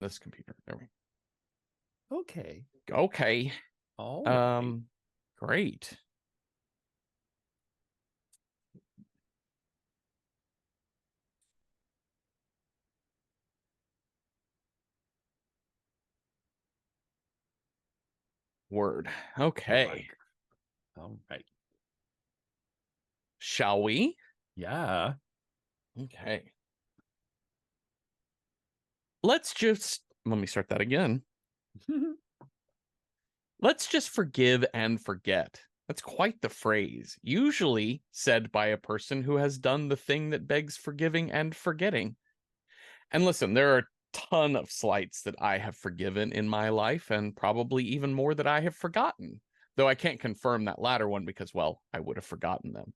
This computer. There we Okay. go. Okay. All right. Great. Word. Okay. All right. Shall we? Yeah. Okay. Let me start that again. Let's just forgive and forget. That's quite the phrase, usually said by a person who has done the thing that begs forgiving and forgetting. And listen, there are a ton of slights that I have forgiven in my life, and probably even more that I have forgotten. Though I can't confirm that latter one because, well, I would have forgotten them.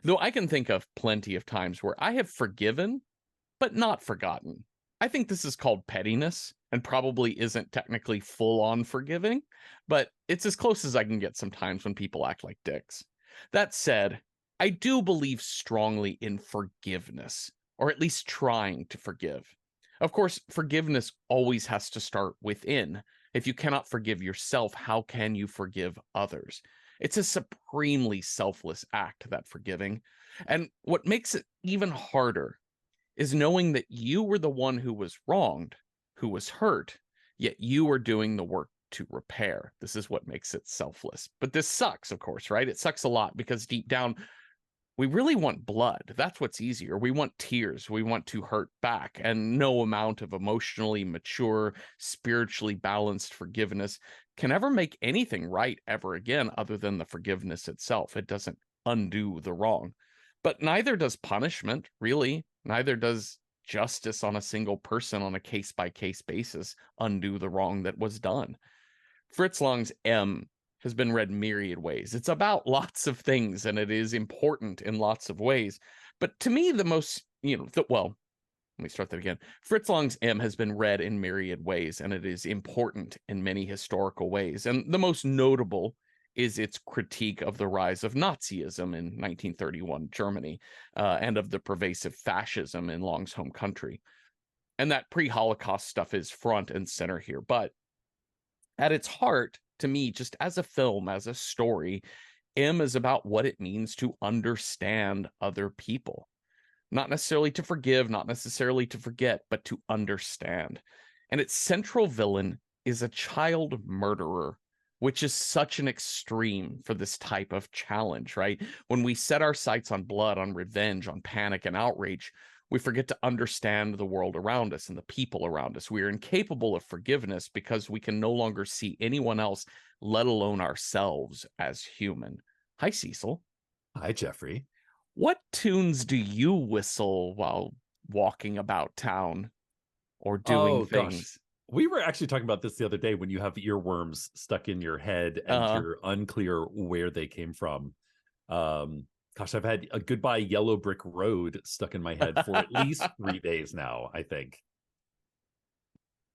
Though I can think of plenty of times where I have forgiven, but not forgotten. I think this is called pettiness and probably isn't technically full on forgiving, but it's as close as I can get sometimes when people act like dicks. That said, I do believe strongly in forgiveness, or at least trying to forgive. Of course, forgiveness always has to start within. If you cannot forgive yourself, how can you forgive others? It's a supremely selfless act, that forgiving. And what makes it even harder is knowing that you were the one who was wronged, who was hurt, yet you were doing the work to repair. This is what makes it selfless. But this sucks, of course, right? It sucks a lot because deep down, we really want blood. That's what's easier. We want tears. We want to hurt back. And no amount of emotionally mature, spiritually balanced forgiveness can ever make anything right ever again, other than the forgiveness itself. It doesn't undo the wrong. But neither does punishment, really. Neither does justice on a single person on a case by case basis undo the wrong that was done. Fritz Lang's M has been read myriad ways. It's about lots of things and it is important in lots of ways. But to me, the most, well, let me start that again. Fritz Lang's M has been read in myriad ways and it is important in many historical ways. And the most notable is its critique of the rise of Nazism in 1931 Germany and of the pervasive fascism in Lang's home country. And that pre-Holocaust stuff is front and center here. But at its heart, to me, just as a film, as a story, M is about what it means to understand other people. Not necessarily to forgive, not necessarily to forget, but to understand. And its central villain is a child murderer, which is such an extreme for this type of challenge, right? When we set our sights on blood, on revenge, on panic and outrage, we forget to understand the world around us and the people around us. We are incapable of forgiveness because we can no longer see anyone else, let alone ourselves, as human. Hi, Cecil. Hi, Jeffrey. What tunes do you whistle while walking about town or doing Oh, gosh. things? We were actually talking about this the other day when you have earworms stuck in your head and Uh, you're unclear where they came from. Gosh, I've had a Goodbye Yellow Brick Road stuck in my head for at least 3 days now, I think.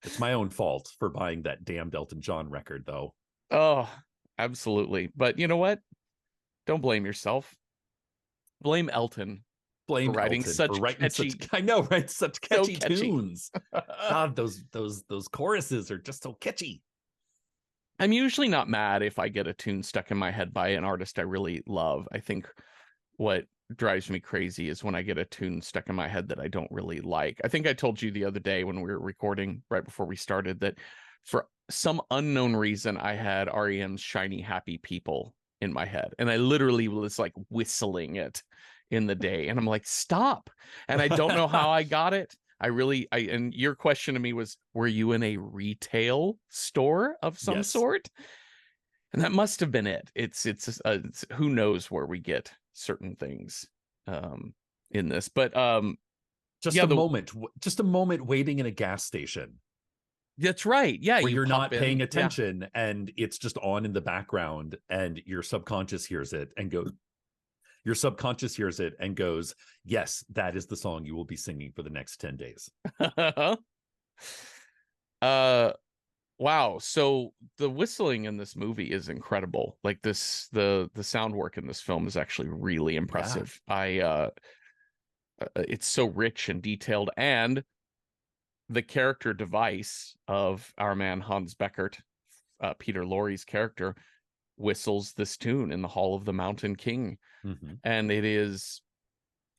It's my own fault for buying that damned Elton John record, though. oh, absolutely. But you know what? Don't blame yourself. Blame Elton for Blame writing Elton for such writing such, catchy, I know, right? Such so catchy catchy. tunes. God, those choruses are just so catchy. I'm usually not mad if I get a tune stuck in my head by an artist I really love. I think what drives me crazy is when I get a tune stuck in my head that I don't really like. I think I told you the other day when we were recording right before we started that for some unknown reason I had REM's Shiny Happy People in my head and I literally was like whistling it in the day and I'm like stop. And I don't know how I got it. I and your question to me was, were you in a retail store of some Yes. sort? And that must have been it. It's who knows where we get certain things um in this. But just yeah, a the moment just a moment waiting in a gas station that's right. Yeah, where you you're pop not paying in. Yeah. attention and it's just on in the background and your subconscious hears it and goes, yes, that is the song you will be singing for the next 10 days. uh wow. So the whistling in this movie is incredible. Like the sound work in this film is actually really Yeah. impressive. I It's so rich and detailed and the character device of our man Hans Beckert, Peter Lorre's character, whistles this tune in the Hall of the Mountain King. Mm-hmm. And it is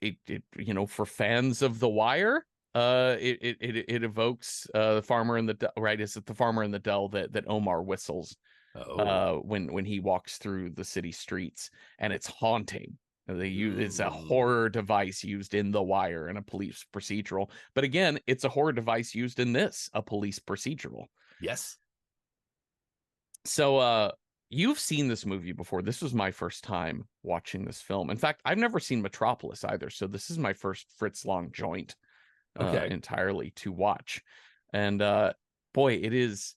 it for fans of The Wire, it evokes the farmer in the right. Is it the farmer in the dell that Omar whistles Oh. when he walks through the city streets, and it's haunting. It's a Ooh. horror device used in The Wire and a police procedural, but again, it's a horror device used in this, a police procedural. Yes. So you've seen this movie before. This was my first time watching this film. In fact, I've never seen Metropolis either, so this is my first Fritz Lang joint Okay. entirely to watch. And boy, it is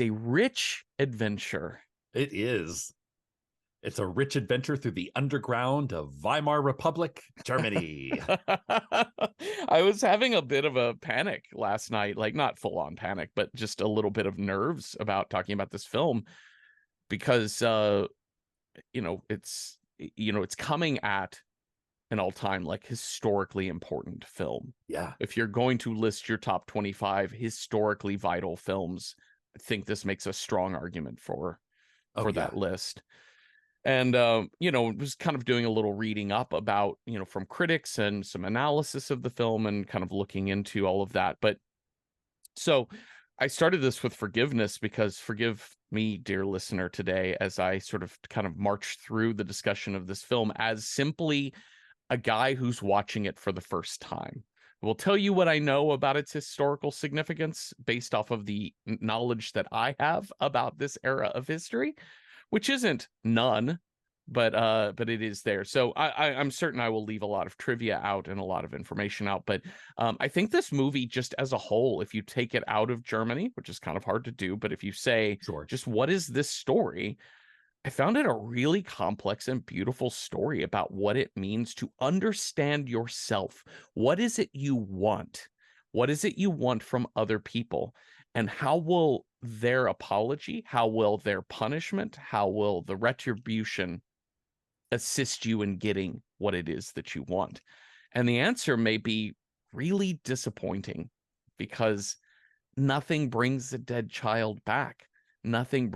a rich adventure. It is. It's a rich adventure through the underground of Weimar Republic, Germany. I was having a bit of a panic last night, like not full on panic, but just a little bit of nerves about talking about this film because it's coming at an all-time like historically important film. Yeah. If you're going to list your top 25 historically vital films, I think this makes a strong argument for Oh, yeah. that list. And was kind of doing a little reading up about, from critics and some analysis of the film and kind of looking into all of that. But so I started this with forgiveness, because forgive me, dear listener, today as I sort of kind of march through the discussion of this film as simply a guy who's watching it for the first time. I will tell you what I know about its historical significance based off of the knowledge that I have about this era of history, which isn't none, but it is there. So I'm certain I will leave a lot of trivia out and a lot of information out. But I think this movie, just as a whole, if you take it out of Germany, which is kind of hard to do, but if you say Sure. just what is this story, I found it a really complex and beautiful story about what it means to understand yourself. What is it you want? What is it you want from other people? And how will their apology, how will their punishment, how will the retribution assist you in getting what it is that you want? And the answer may be really disappointing, because nothing brings a dead child back. Nothing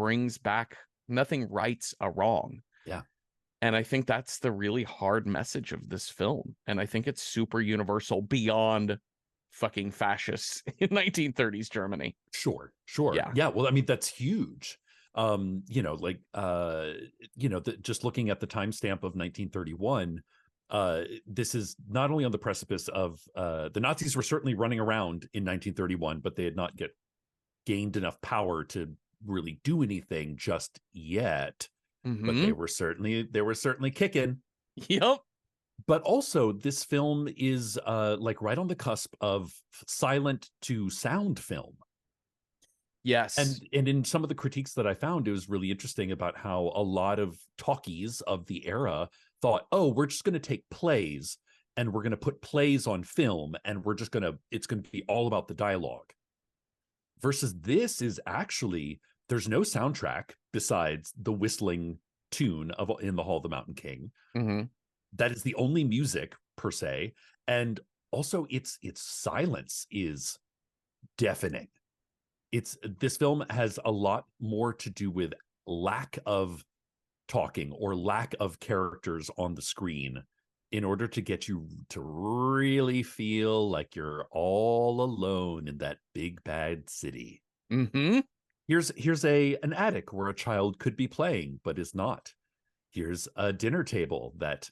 rights a wrong. Yeah. And I think that's the really hard message of this film. And I think it's super universal beyond fucking fascists in 1930s Germany. Sure. Sure. Yeah. Yeah. Well, I mean, that's huge. Just looking at the timestamp of 1931, this is not only on the precipice of the Nazis were certainly running around in 1931, but they had not gained enough power to really do anything just yet. But they were certainly kicking. Yep. But also, this film is like right on the cusp of silent to sound film. Yes. And in some of the critiques that I found, it was really interesting about how a lot of talkies of the era thought, oh, we're just going to take plays and we're going to put plays on film, and it's going to be all about the dialogue. Versus this is actually, there's no soundtrack besides the whistling tune of In the Hall of the Mountain King. Mm-hmm. That is the only music per se. And also its silence is deafening. This film has a lot more to do with lack of talking or lack of characters on the screen in order to get you to really feel like you're all alone in that big bad city. Mm-hmm. Here's an attic where a child could be playing but is not. Here's a dinner table that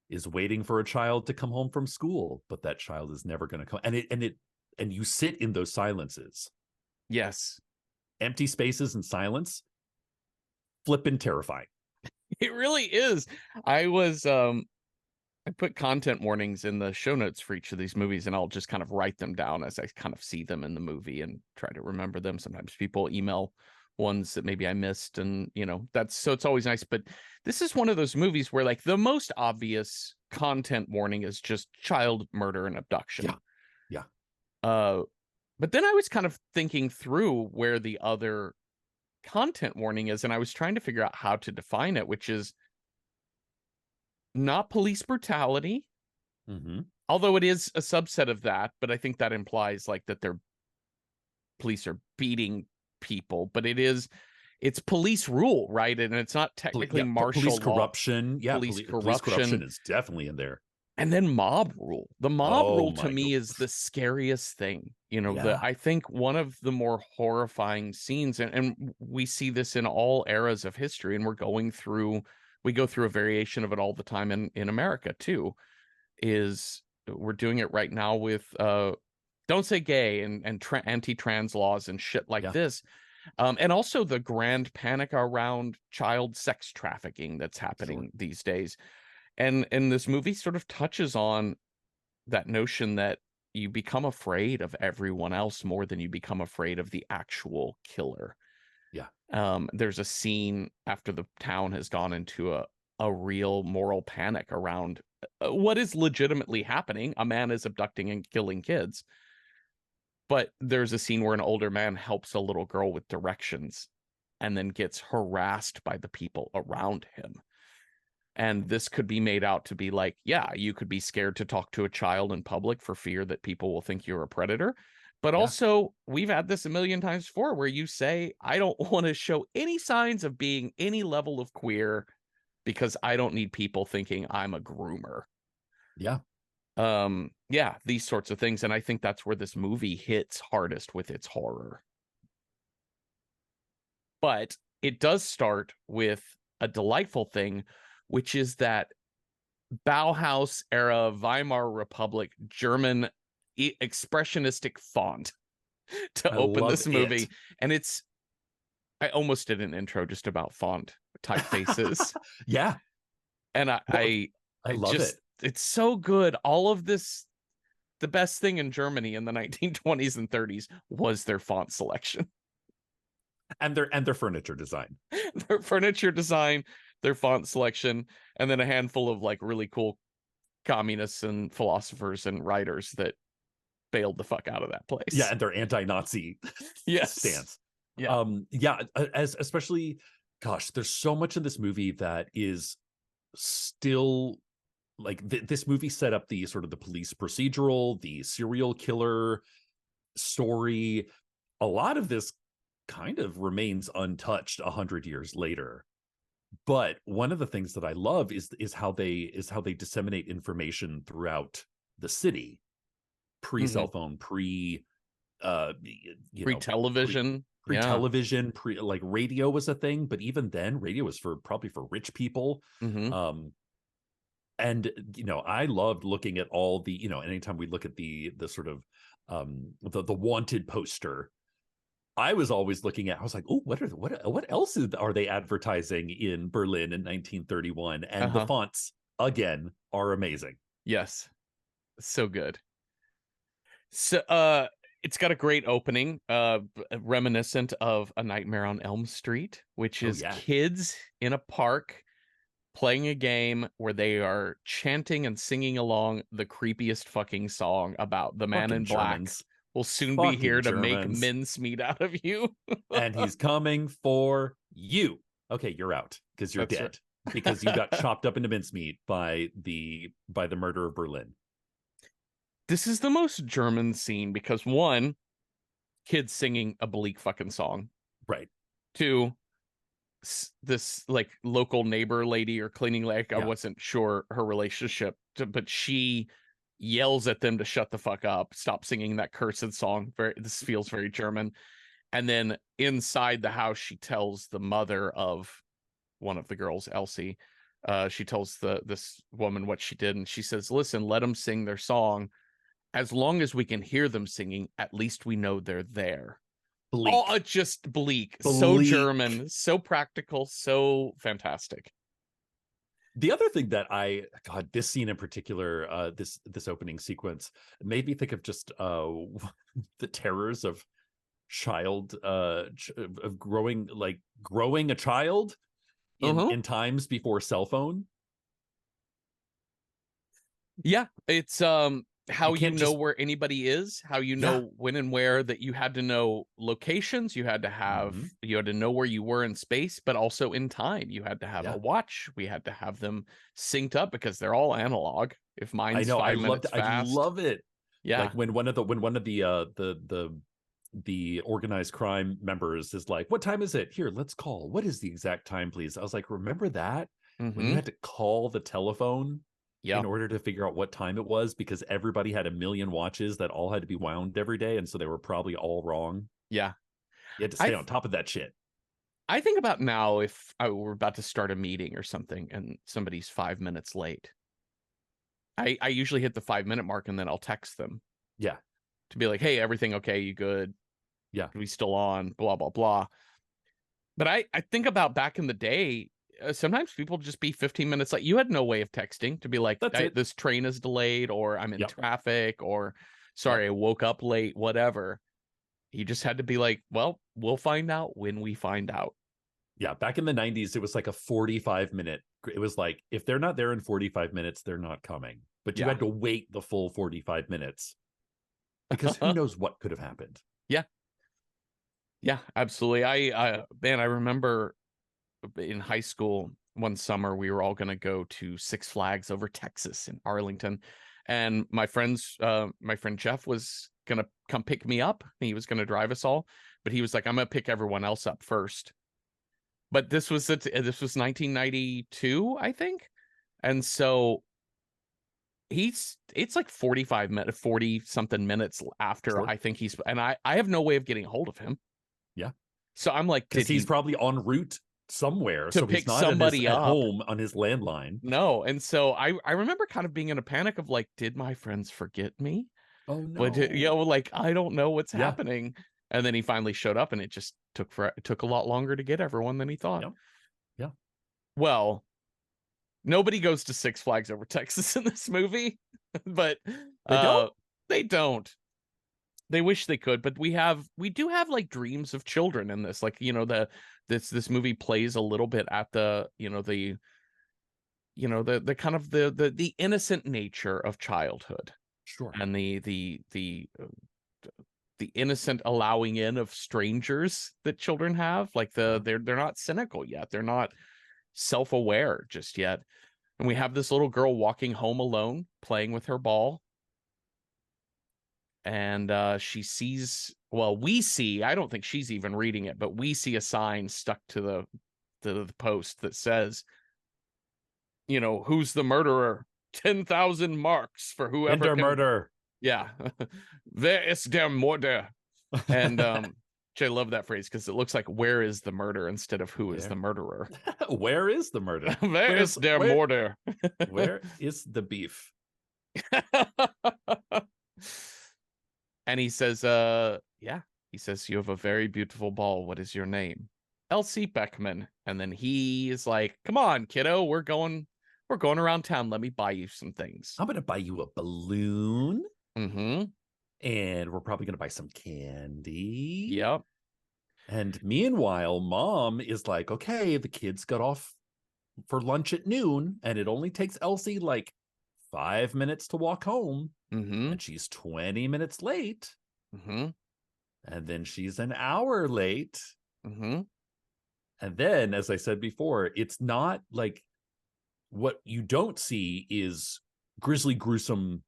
is waiting for a child to come home from school, but that child is never going to come. And you sit in those silences. Yes. Empty spaces and silence, flippin' terrifying. It really is. I put content warnings in the show notes for each of these movies, and I'll just kind of write them down as I kind of see them in the movie and try to remember them. Sometimes people email ones that maybe I missed, and so it's always nice. But this is one of those movies where like the most obvious content warning is just child murder and abduction. Yeah. But then I was kind of thinking through where the other content warning is, and I was trying to figure out how to define it, which is not police brutality, Mm-hmm. although it is a subset of that. But I think that implies like that they're police are beating people, but it's police rule, right? And it's not technically Yeah, police martial law. corruption. Yeah, Police police corruption, corruption is definitely in there. and then mob rule. The mob Oh rule to my god. me is the scariest thing. Yeah. I think one of the more horrifying scenes, and we see this in all eras of history, and we go through a variation of it all the time in America too, is we're doing it right now with don't say gay and anti-trans laws and shit like Yeah, this. And also the grand panic around child sex trafficking that's sure. happening these days. And this movie sort of touches on that notion that you become afraid of everyone else more than you become afraid of the actual killer. Yeah. There's a scene after the town has gone into a real moral panic around what is legitimately happening. A man is abducting and killing kids. But there's a scene where an older man helps a little girl with directions and then gets harassed by the people around him. And this could be made out to be like, yeah, you could be scared to talk to a child in public for fear that people will think you're a predator. But Yeah. also, we've had this a million times before where you say, I don't want to show any signs of being any level of queer because I don't need people thinking I'm a groomer. Yeah. Yeah, these sorts of things. And I think that's where this movie hits hardest with its horror. But it does start with a delightful thing, which is that Bauhaus era Weimar Republic German expressionistic font to I open love this it. movie. And I almost did an intro just about font typefaces. Yeah. And Well, I I love it. just, it's so good. All of this, the best thing in Germany in the 1920s and 30s was their font selection. And their furniture design. Their furniture design, their font selection, and then a handful of like really cool communists and philosophers and writers that bailed the fuck out of that Yeah, place. and their anti-Nazi Yes. stance. Yeah. Yeah, as especially, gosh, there's so much in this movie that is still like this movie set up the sort of the police procedural, the serial killer story. A lot of this kind of remains untouched 100 years later. But one of the things that I love is how they disseminate information throughout the city, pre Mm-hmm. cell phone, Free pre television. pre Yeah. television, pre like radio was a thing, but even then, radio was probably for rich people. Mm-hmm. Um, and I loved looking at all the anytime we look at the sort of the wanted poster. I was always looking at. I was like, oh, what else are they advertising in Berlin in 1931? And the Uh-huh. fonts again are amazing. Yes. So good. So it's got a great opening, reminiscent of A Nightmare on Elm Street, which Oh is yeah, kids in a park playing a game where they are chanting and singing along the creepiest fucking song about the man fucking in black Germans, will soon be fucking here to make Germans, mincemeat out of you. and he's coming for you. Okay, you're out because you're That's dead because you got right. chopped up into mincemeat by the murder of Berlin. This is the most German scene because one, kids singing a bleak fucking song. Right. Two, this like local neighbor lady or cleaning lady, I Yeah. wasn't sure her relationship but she yells at them to shut the fuck up, stop singing that cursed song. This feels very German. And then inside the house she tells the mother of one of the girls, Elsie, she tells this woman what she did, and she says, listen, let them sing their song. As long as we can hear them singing, at least we know they're there. Oh, Bleak. just bleak. So Bleak. German, so practical, so fantastic. The other thing that God, this scene in particular, this opening sequence made me think of just the terrors of of growing a child Uh-huh. in times before cell phone. Yeah, it's You how you can't know just where anybody is, how you yeah. know when and where, that you had to know locations, Mhm. you had to know where you were in space, but also in time. You had to have a Yeah. watch. We had to have them synced up because they're all analog. If I mine's know. five minutes I fast. love it. Yeah. Like when one of the the organized crime members is like, what time is it? Here, let's call. What is the exact time, please? I was like, remember that? When you Mm-hmm. had to call the telephone Yeah. in order to figure out what time it was because everybody had a million watches that all had to be wound every day. And so they were probably all wrong. Yeah. You had to I stay on top of that shit. I think about now if I were about to start a meeting or something and somebody's 5 minutes late. I usually hit the 5 minute mark and then I'll text them Yeah. to be like, hey, everything okay? You good? Yeah. Are we still on? Blah, blah, blah. But I think about back in the day, sometimes people just be 15 minutes late. You had no way of texting to be like, That's it. this train is delayed, or I'm in Yep. traffic, or Yep. sorry, I woke up late, whatever. You just had to be like, well, we'll find out when we find out. Yeah. Back in the 90s, it was like a 45-minute. It was like, if they're not there in 45 minutes, they're not coming. But you Yeah. had to wait the full 45 minutes because who knows what could have happened. Yeah. Yeah, absolutely. Man, I remember in high school one summer we were all going to go to Six Flags over Texas in Arlington, and my friend Jeff was going to come pick me up. He was going to drive us all, but he was like, I'm going to pick everyone else up first. But this was 1992, I think. And so it's like 45 minutes, 40 something minutes after Sure. I think I have no way of getting a hold of him. Yeah. So I'm like, Because did he's he probably en route somewhere. to So he's pick not somebody at up? home on his landline. No. And so I remember kind of being in a panic of like, did my friends forget me? Oh But no. like I don't know what's Yeah. happening. And then he finally showed up, and it just took a lot longer to get everyone than he thought. Yeah. Yeah. Well, nobody goes to Six Flags over Texas in this movie, but They don't? they don't. They wish they could, but we do have like dreams of children in this. Like, this movie plays a little bit at the kind of the innocent nature of childhood, Sure. and the innocent allowing in of strangers that children have. Like Yeah. they're not cynical yet. They're not self-aware just yet. And we have this little girl walking home alone, playing with her ball. And she sees, well, we see, I don't think she's even reading it, but we see a sign stuck to the post that says, who's the murderer? 10,000 marks for whoever Hinder can. murder. Yeah. Wer ist der Mörder? And which I love that phrase because it looks like where is the murder instead of who is the murderer. Where is the murder? Wer ist der Mörder? Where is the beef? And he says, yeah, he says, you have a very beautiful ball. What is your name? Elsie Beckman. And then he is like, come on, kiddo, we're going around town. Let me buy you some things. I'm gonna buy you a balloon. Mm-hmm. And we're probably gonna buy some candy. Yep. And meanwhile, mom is like, okay, the kids got off for lunch at noon, and it only takes Elsie like 5 minutes to walk home. Mm-hmm. And she's 20 minutes late. Mm-hmm. And then she's an hour late. Mm-hmm. And then, as I said before, it's not like what you don't see is grisly, gruesome,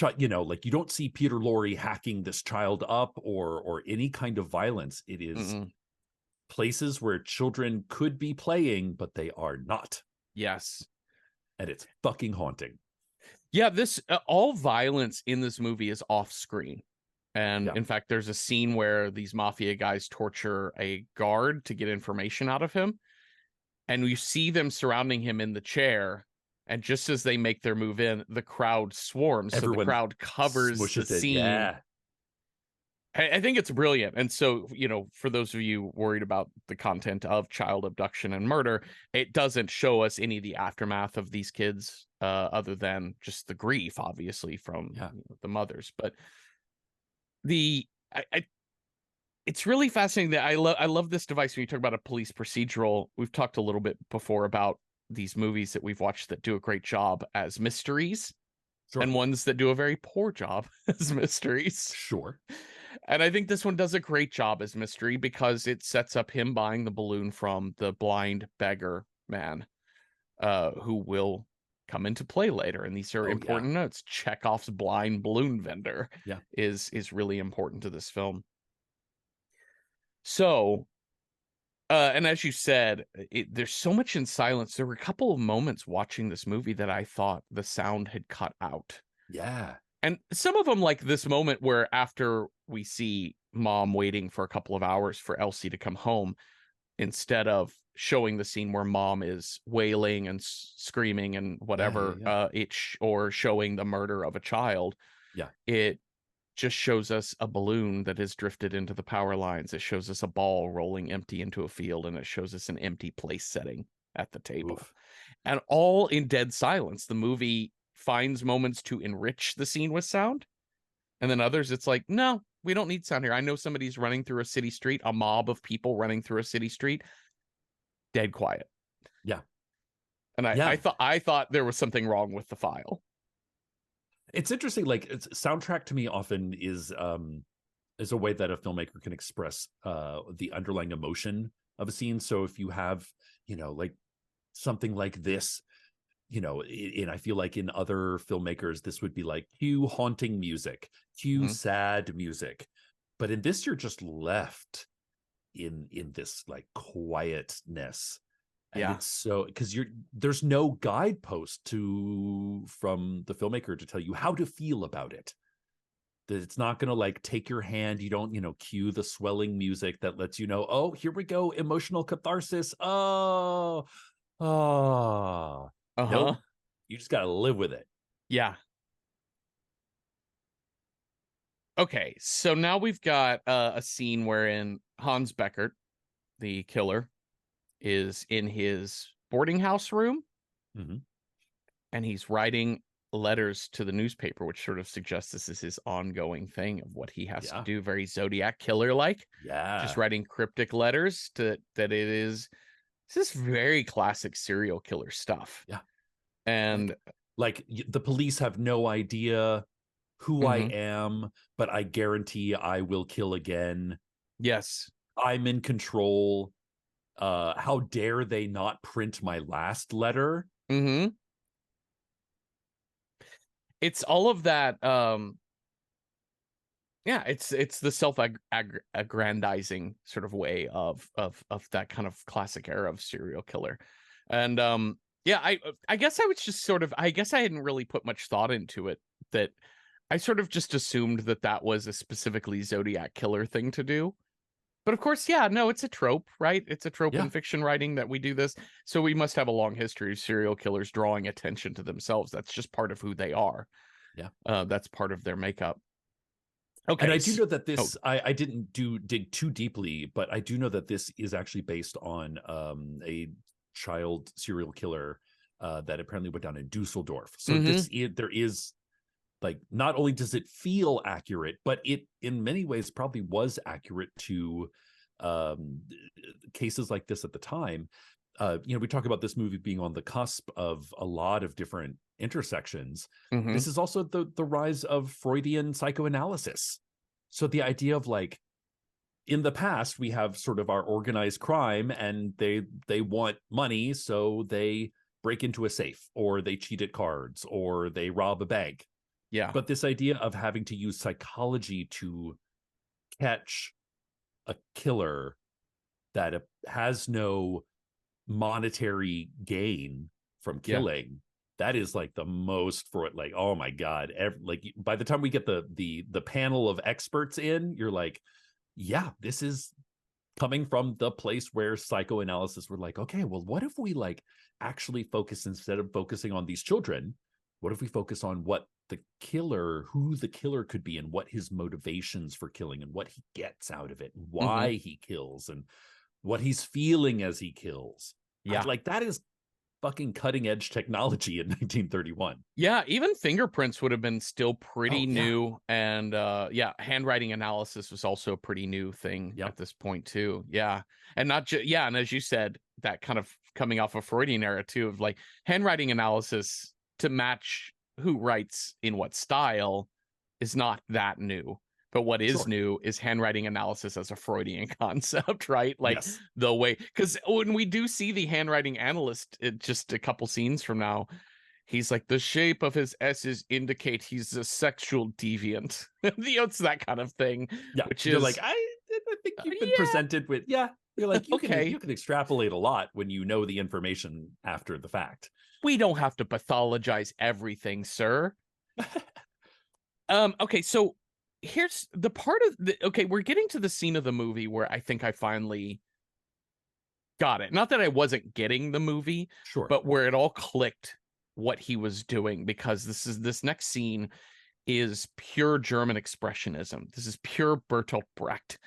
like you don't see Peter Lorre hacking this child up or any kind of violence. It is places where children could be playing, but they are not. Yes. And it's fucking haunting. Yeah, this all violence in this movie is off screen. And in fact, there's a scene where these mafia guys torture a guard to get information out of him. And you see them surrounding him in the chair. And just as they make their move in, the crowd swarms. So the crowd covers the scene. Yeah. I think it's brilliant. And so, for those of you worried about the content of child abduction and murder, it doesn't show us any of the aftermath of these kids, other than just the grief, obviously, from the mothers. But it's really fascinating that I love this device when you talk about a police procedural. We've talked a little bit before about these movies that we've watched that do a great job as mysteries, and ones that do a very poor job as mysteries. Sure. And I think this one does a great job as mystery because it sets up him buying the balloon from the blind beggar man, who will come into play later. And these are Oh yeah. important notes. Chekhov's blind balloon vendor Yeah. is really important to this film. So, and as you said, there's so much in silence. There were a couple of moments watching this movie that I thought the sound had cut out. Yeah. And some of them, like this moment where after we see mom waiting for a couple of hours for Elsie to come home, instead of showing the scene where mom is wailing and screaming and Yeah. Yeah. whatever, Yeah. or showing the murder of a child, Yeah. it just shows us a balloon that has drifted into the power lines. It shows us a ball rolling empty into a field, and it shows us an empty place setting at the table. Oof. And all in dead silence. The movie finds moments to enrich the scene with sound, and then others it's like, no, we don't need sound here. I know somebody's running through a city street, a mob of people running through a city street, dead quiet. Yeah. And Yeah. I thought there was something wrong with the file. It's interesting. Like soundtrack to me often is a way that a filmmaker can express the underlying emotion of a scene. So if you have, like something like this, and I feel like in other filmmakers, this would be like cue haunting music, cue sad music. But in this, you're just left in this like quietness. And Yeah. it's so because there's no guidepost from the filmmaker to tell you how to feel about it. That it's not going to like take your hand. You don't, cue the swelling music that lets you know, oh, here we go, emotional catharsis. Oh, Uh-huh. nope. You just got to live with it. Yeah. Okay, so now we've got a scene wherein Hans Beckert, the killer, is in his boarding house room, and he's writing letters to the newspaper, which sort of suggests this is his ongoing thing of what he has to do. Very Zodiac killer like. Yeah. Just writing cryptic letters to that. This is very classic serial killer stuff. Yeah. And like the police have no idea who I am, but I guarantee I will kill again. Yes. I'm in control. How dare they not print my last letter? It's all of that. Yeah, it's the self-aggrandizing sort of way of that kind of classic era of serial killer. And yeah, I guess I was just sort of, I guess I hadn't really put much thought into it, that I sort of just assumed that was a specifically Zodiac killer thing to do. But of course, yeah, no, it's a trope, right? It's a trope in fiction writing that we do this. So we must have a long history of serial killers drawing attention to themselves. That's just part of who they are. Yeah. That's part of their makeup. Okay. And I do know that this, I didn't dig too deeply, but I do know that this is actually based on a child serial killer that apparently went down in Dusseldorf. So there is like, not only does it feel accurate, but it in many ways probably was accurate to cases like this at the time. We talk about this movie being on the cusp of a lot of different intersections. This is also the rise of Freudian psychoanalysis. So the idea of like, in the past, we have sort of our organized crime, and they want money, so they break into a safe, or they cheat at cards, or they rob a bank. Yeah. But this idea of having to use psychology to catch a killer that has no monetary gain from killing, that is like the most for it. Like, oh my God. Like by the time we get the panel of experts in, you're like, yeah, this is coming from the place where psychoanalysis were like, okay, well, what if we like actually focus, instead of focusing on these children, what if we focus on who the killer could be, and what his motivations for killing, and what he gets out of it, and why he kills, and what he's feeling as he kills. Yeah. Like that is fucking cutting edge technology in 1931. Yeah, even fingerprints would have been still pretty new. And handwriting analysis was also a pretty new thing at this point too. Yeah. And not just, and as you said, that kind of coming off of Freudian era too, of like handwriting analysis to match who writes in what style is not that new. But what is new is handwriting analysis as a Freudian concept, right? Like the way, because when we do see the handwriting analyst, just a couple scenes from now, He's like, the shape of his S's indicate he's a sexual deviant. It's that kind of thing, Yeah, which you're like, is, I think you've been yeah, presented with, yeah. You're like, okay. you can extrapolate a lot when you know the information after the fact. We don't have to pathologize everything, sir. Okay, so here's the part of the okay, we're getting to the scene of the movie where I think I finally got it. Not that I wasn't getting the movie, Sure. but where it all clicked what he was doing, because this next scene is pure German expressionism. This is pure Bertolt Brecht,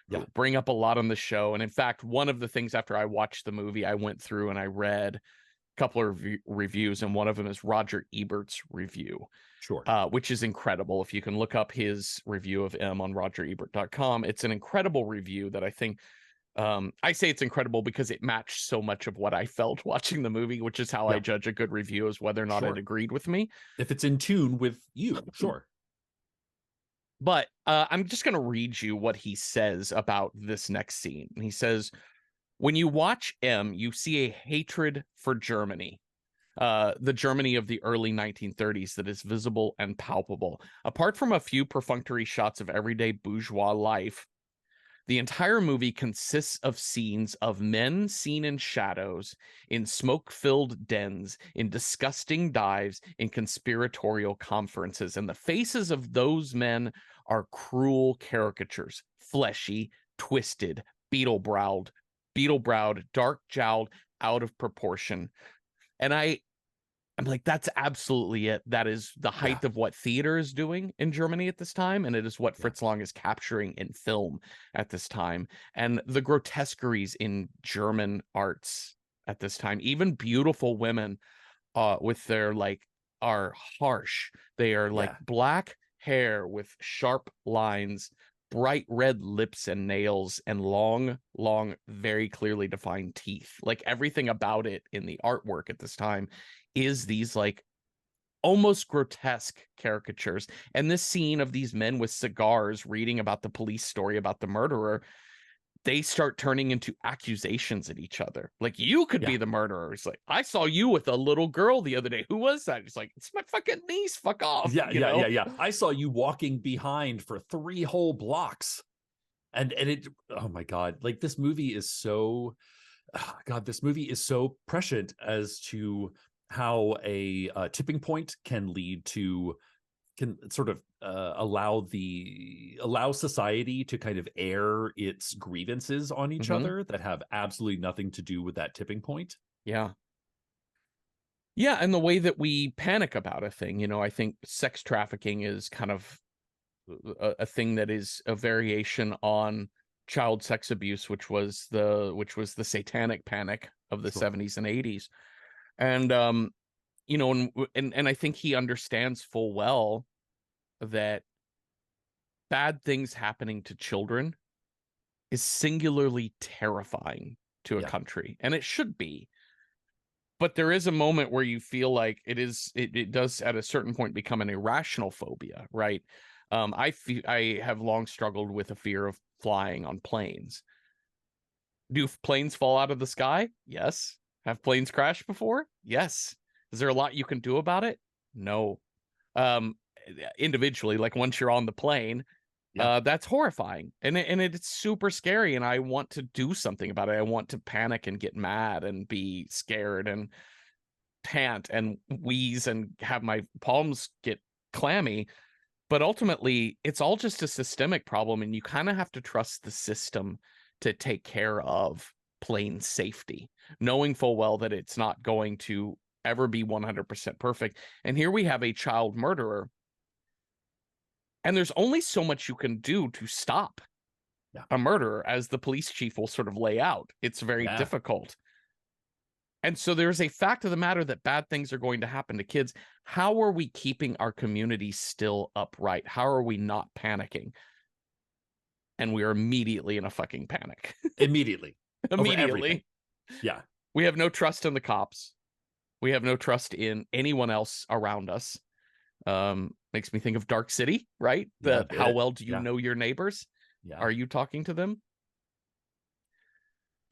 Yeah. who bring up a lot on the show. And in fact, one of the things after I watched the movie, I went through and I read a couple of reviews, and one of them is Roger Ebert's review, Sure. which is incredible. If you can look up his review of M on rogerebert.com, it's an incredible review that I think I say it's incredible because it matched so much of what I felt watching the movie, which is how I Yeah. judge a good review, is whether or not it Sure. agreed with me. If it's in tune with you, sure. But I'm just going to read you what he says about this next scene. He says, when you watch M, you see a hatred for Germany, the Germany of the early 1930s that is visible and palpable. Apart from a few perfunctory shots of everyday bourgeois life, the entire movie consists of scenes of men seen in shadows, in smoke-filled dens, in disgusting dives, in conspiratorial conferences, and the faces of those men are cruel caricatures, fleshy, twisted, beetle-browed, dark-jowled, out of proportion. And I'm like, that's absolutely it. That is the Yeah. height of what theater is doing in Germany at this time. And it is what Yeah. Fritz Lang is capturing in film at this time. And the grotesqueries in German arts at this time, even beautiful women with their like, are harsh. They are like Yeah. black hair with sharp lines, bright red lips and nails, and long, very clearly defined teeth. Like everything about it in the artwork at this time is these like almost grotesque caricatures. And this scene of these men with cigars reading about the police story about the murderer, they start turning into accusations at each other. Like, you could Yeah. be the murderer. It's like, I saw you with a little girl the other day. Who was that? It's like, it's my fucking niece. Fuck off. Yeah. You Yeah. Yeah. know? Yeah. I saw you walking behind for 3 whole blocks. And it, oh my God, like this movie is so, oh God, this movie is so prescient as to how a tipping point can lead to, can sort of allow society to kind of air its grievances on each Mm-hmm. other that have absolutely nothing to do with that tipping point. Yeah. Yeah. And the way that we panic about a thing, you know, I think sex trafficking is kind of a thing that is a variation on child sex abuse, which was the satanic panic of the Sure. 70s and 80s. And you know, and I think he understands full well that bad things happening to children is singularly terrifying to a Yeah. country, and it should be. But there is a moment where you feel like it does at a certain point become an irrational phobia, right? I have long struggled with a fear of flying on planes. Do planes fall out of the sky? Yes. Have planes crashed before? Yes. Is there a lot you can do about it? No. Um, Individually, like once you're on the plane, Yeah. that's horrifying, and it's super scary, and I want to do something about it. I want to panic and get mad and be scared and pant and wheeze and have my palms get clammy. But ultimately, it's all just a systemic problem, and you kind of have to trust the system to take care of plane safety, knowing full well that it's not going to ever be 100% perfect. And here we have a child murderer, and there's only so much you can do to stop Yeah. a murderer, as the police chief will sort of lay out. It's very Yeah. difficult. And so there's a fact of the matter that bad things are going to happen to kids. How are we keeping our community still upright? How are we not panicking? And we are immediately in a fucking panic. Immediately. Over everything. Immediately. Yeah. We have no trust in the cops. We have no trust in anyone else around us. Makes me think of Dark City, right? Yeah. How well do you Yeah. know your neighbors? Yeah. Are you talking to them?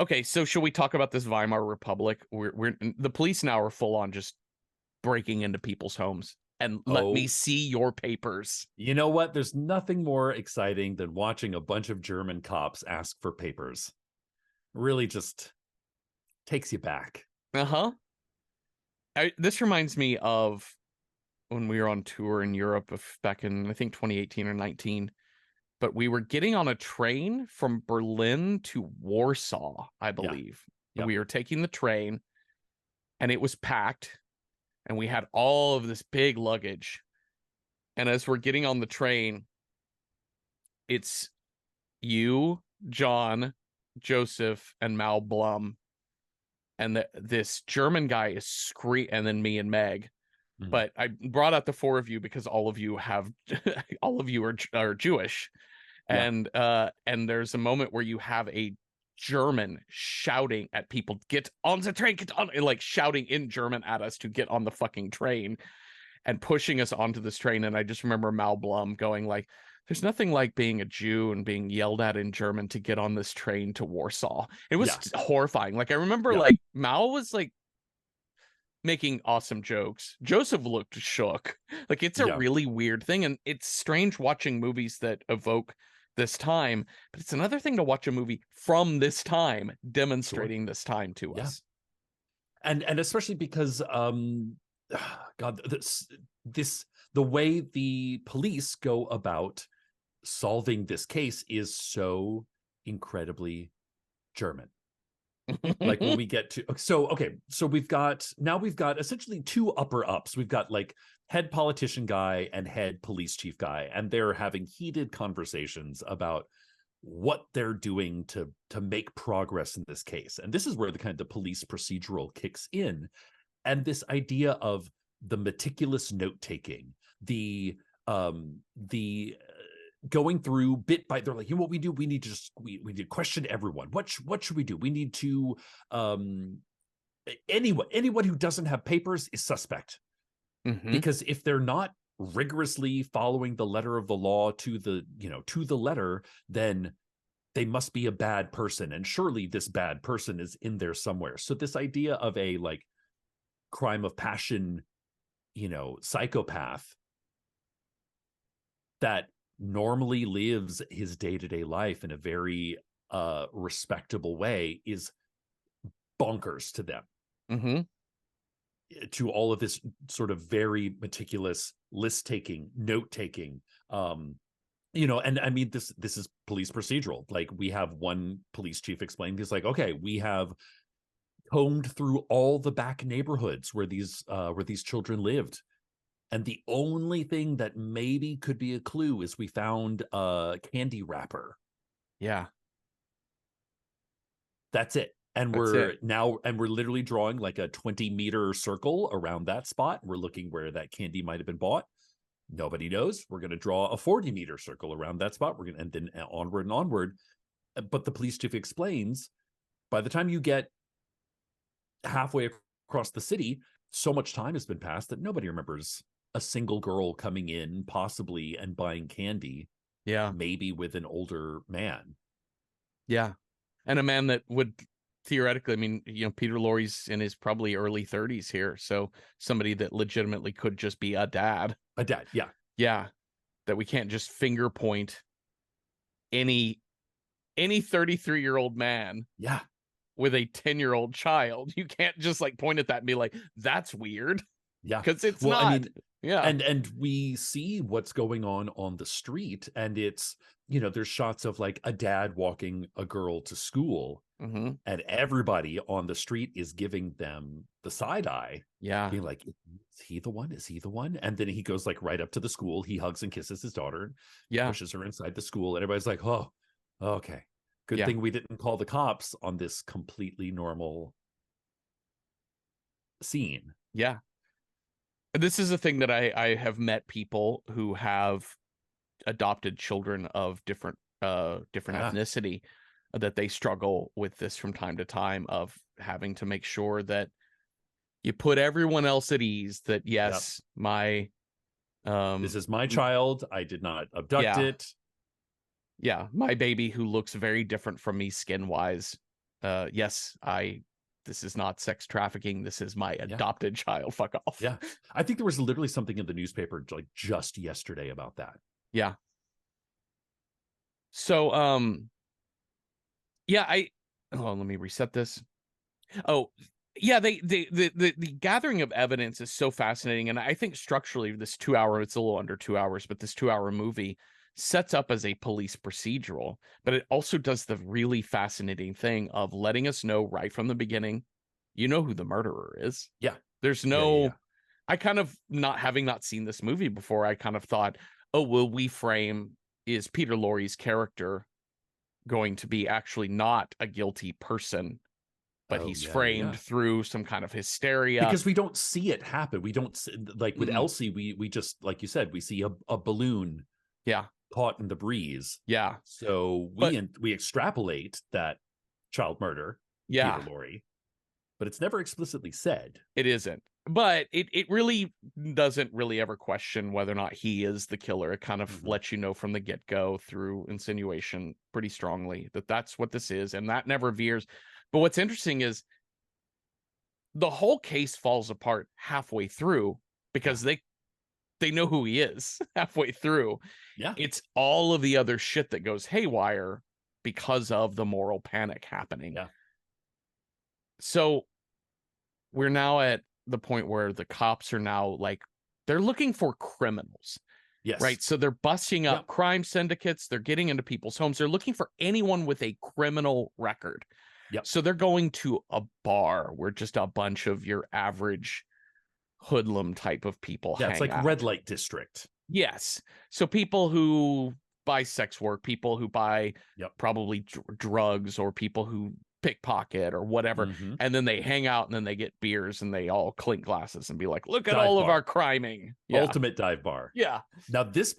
Okay, so should we talk about this Weimar Republic? We're the police now are full on just breaking into people's homes and let me Oh, see your papers. you know what? There's nothing more exciting than watching a bunch of German cops ask for papers. Really just takes you back. Uh-huh. This reminds me of when we were on tour in Europe back in, I think, 2018 or 19. But we were getting on a train from Berlin to Warsaw, I Yeah. believe. And Yep. we were taking the train and it was packed and we had all of this big luggage. And as we're getting on the train, it's you, John, Joseph, and Mal Blum. And this German guy is and then me and Meg. Mhm. But I brought out the four of you because all of you have all of you are Jewish. Yeah. And there's a moment where you have a German shouting at people, get on the train, get on, like shouting in German at us to get on the fucking train and pushing us onto this train. And I just remember Mal Blum going like, there's nothing like being a Jew and being yelled at in German to get on this train to Warsaw. It was Yeah. horrifying. Like I remember Yeah. like Mal was like making awesome jokes. Joseph looked shook. Like it's a Yeah. really weird thing. And it's strange watching movies that evoke this time, but it's another thing to watch a movie from this time Sure. demonstrating this time to Yeah. us. And especially because God, this the way the police go about solving this case is so incredibly German. Like when we get to so we've got essentially two upper ups. We've got like head politician guy and head police chief guy, and they're having heated conversations about what they're doing to make progress in this case. And this is where the kind of the police procedural kicks in, and this idea of the meticulous note taking, the going through bit by, they're like, you know what we do, we need to just we need to question everyone. What should we do? We need to anyone who doesn't have papers is suspect, Mm-hmm. because if they're not rigorously following the letter of the law to the letter, then they must be a bad person, and surely this bad person is in there somewhere. So this idea of a like crime of passion, psychopath that normally lives his day-to-day life in a very respectable way is bonkers to them, Mm-hmm. to all of this sort of very meticulous list taking, note taking. And I mean, this is police procedural. Like, we have one police chief explain, he's like, okay, we have combed through all the back neighborhoods where these children lived, and the only thing that maybe could be a clue is we found a candy wrapper. Yeah, That's it. And that's it. we're literally drawing like a 20-meter circle around that spot. We're looking where that candy might have been bought. Nobody knows. We're going to draw a 40-meter circle around that spot. We're going to, and then onward and onward. But the police chief explains, by the time you get halfway across the city, so much time has been passed that nobody remembers a single girl coming in, possibly, and buying candy, Yeah, maybe with an older man. yeah. And a man that would theoretically, I mean, Peter Lorre's in his probably early 30s here, so somebody that legitimately could just be a dad. A dad, yeah. Yeah, that we can't just finger point any 33-year-old man Yeah. with a 10-year-old child. You can't just like point at that and be like, that's weird, Yeah. because it's Well, I not. mean, Yeah. and we see what's going on the street, and it's, there's shots of like a dad walking a girl to school, Mm-hmm. and everybody on the street is giving them the side eye, Yeah. being like, is he the one? Is he the one? And then he goes like right up to the school. He hugs and kisses his daughter, Yeah. pushes her inside the school, and everybody's like, oh, okay. Good Yeah. thing we didn't call the cops on this completely normal scene. Yeah. This is a thing that I have met people who have adopted children of different Yeah. ethnicity, that they struggle with this from time to time, of having to make sure that you put everyone else at ease, that Yep. yes, my This is my child. I did not abduct yeah, it. my baby who looks very different from me skin wise, yes, I this is not sex trafficking. This is my Yeah. adopted child. Fuck off. Yeah. I think there was literally something in the newspaper like just yesterday about that. Yeah. So, yeah, let me reset this. Oh, yeah, the gathering of evidence is so fascinating, and I think structurally this 2 hour, it's a little under 2 hours, but this 2 hour movie sets up as a police procedural, but it also does the really fascinating thing of letting us know right from the beginning, you know who the murderer is. Yeah. There's Yeah. Yeah. no, I kind of not seen this movie before, I kind of thought, oh, will we frame, is Peter Lorre's character going to be actually not a guilty person, but Oh, he's yeah. Yeah. Yeah. framed through some kind of hysteria. Because we don't see it happen. We don't like with Mm-mm. Elsie. We just, like you said, we see a balloon Yeah. caught in the breeze. Yeah. So But we extrapolate that child murder, yeah, Peter Lorre, but it's never explicitly said. it isn't. But it really doesn't really ever question whether or not he is the killer. It kind of lets you know from the get-go through insinuation pretty strongly that that's what this is, and that never veers. But what's interesting is the whole case falls apart halfway through because they know who he is halfway through. Yeah. It's all of the other shit that goes haywire because of the moral panic happening. Yeah. So we're now at the point where the cops are now like, they're looking for criminals. Yes. Right. So they're busting up Yep. crime syndicates. They're getting into people's homes. They're looking for anyone with a criminal record. Yep. So they're going to a bar where just a bunch of your average hoodlum type of people Yeah, hang it's like out. red light district. Yes. So people who buy sex work, people who buy probably drugs, or people who pickpocket or whatever, and then they hang out and then they get beers and they all clink glasses and be like, look at all of our criming. Yeah. Ultimate dive bar. Yeah. Now this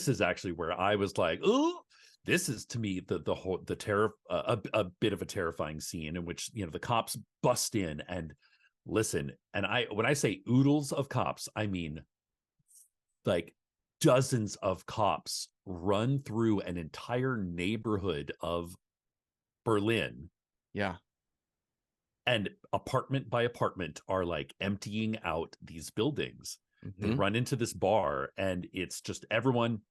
is actually where I was like, oh, this is to me the whole terror, a bit of a terrifying scene in which, you know, the cops bust in and listen. And when I say oodles of cops, I mean like dozens of cops run through an entire neighborhood of Berlin. Yeah. And apartment by apartment are like emptying out these buildings. They run into this bar and it's just everyone,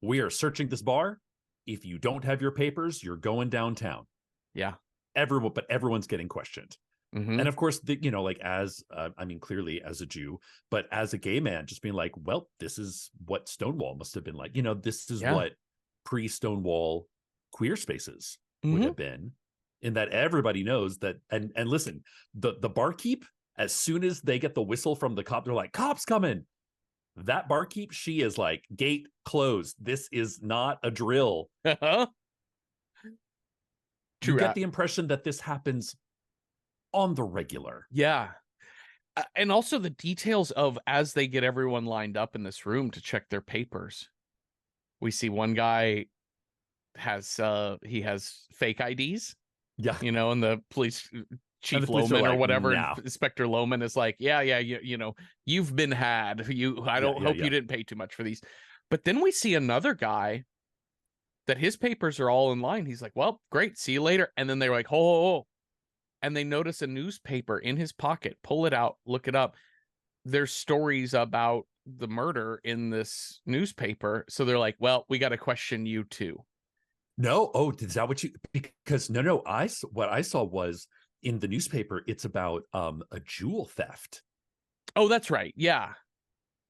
we are searching this bar. If you don't have your papers, you're going downtown. Yeah. Everyone's getting questioned. And of course, you know, like as, I mean, clearly as a Jew, but as a gay man, just being like, well, this is what Stonewall must have been like. You know, this is what pre-Stonewall queer spaces would have been, in that everybody knows that. And listen, the barkeep, as soon as they get the whistle from the cop, they're like, cops coming. That barkeep, she is like, gate closed. This is not a drill. You get the impression that this happens on the regular. Yeah. And also the details of, as they get everyone lined up in this room to check their papers, we see one guy has he has fake IDs. Yeah. You know, and the police chief Lohman like, or whatever, nah. Inspector Lohman is like, yeah, you know, you've been had. I don't hope you didn't pay too much for these. But then we see another guy that his papers are all in line. He's like, well, great, see you later. And then they're like, oh. And they notice a newspaper in his pocket, pull it out, look it up. There's stories about the murder in this newspaper. So they're like, well, we got to question you too. No. Oh, is that what you, because no, what I saw was in the newspaper, it's about a jewel theft. Oh, that's right. Yeah.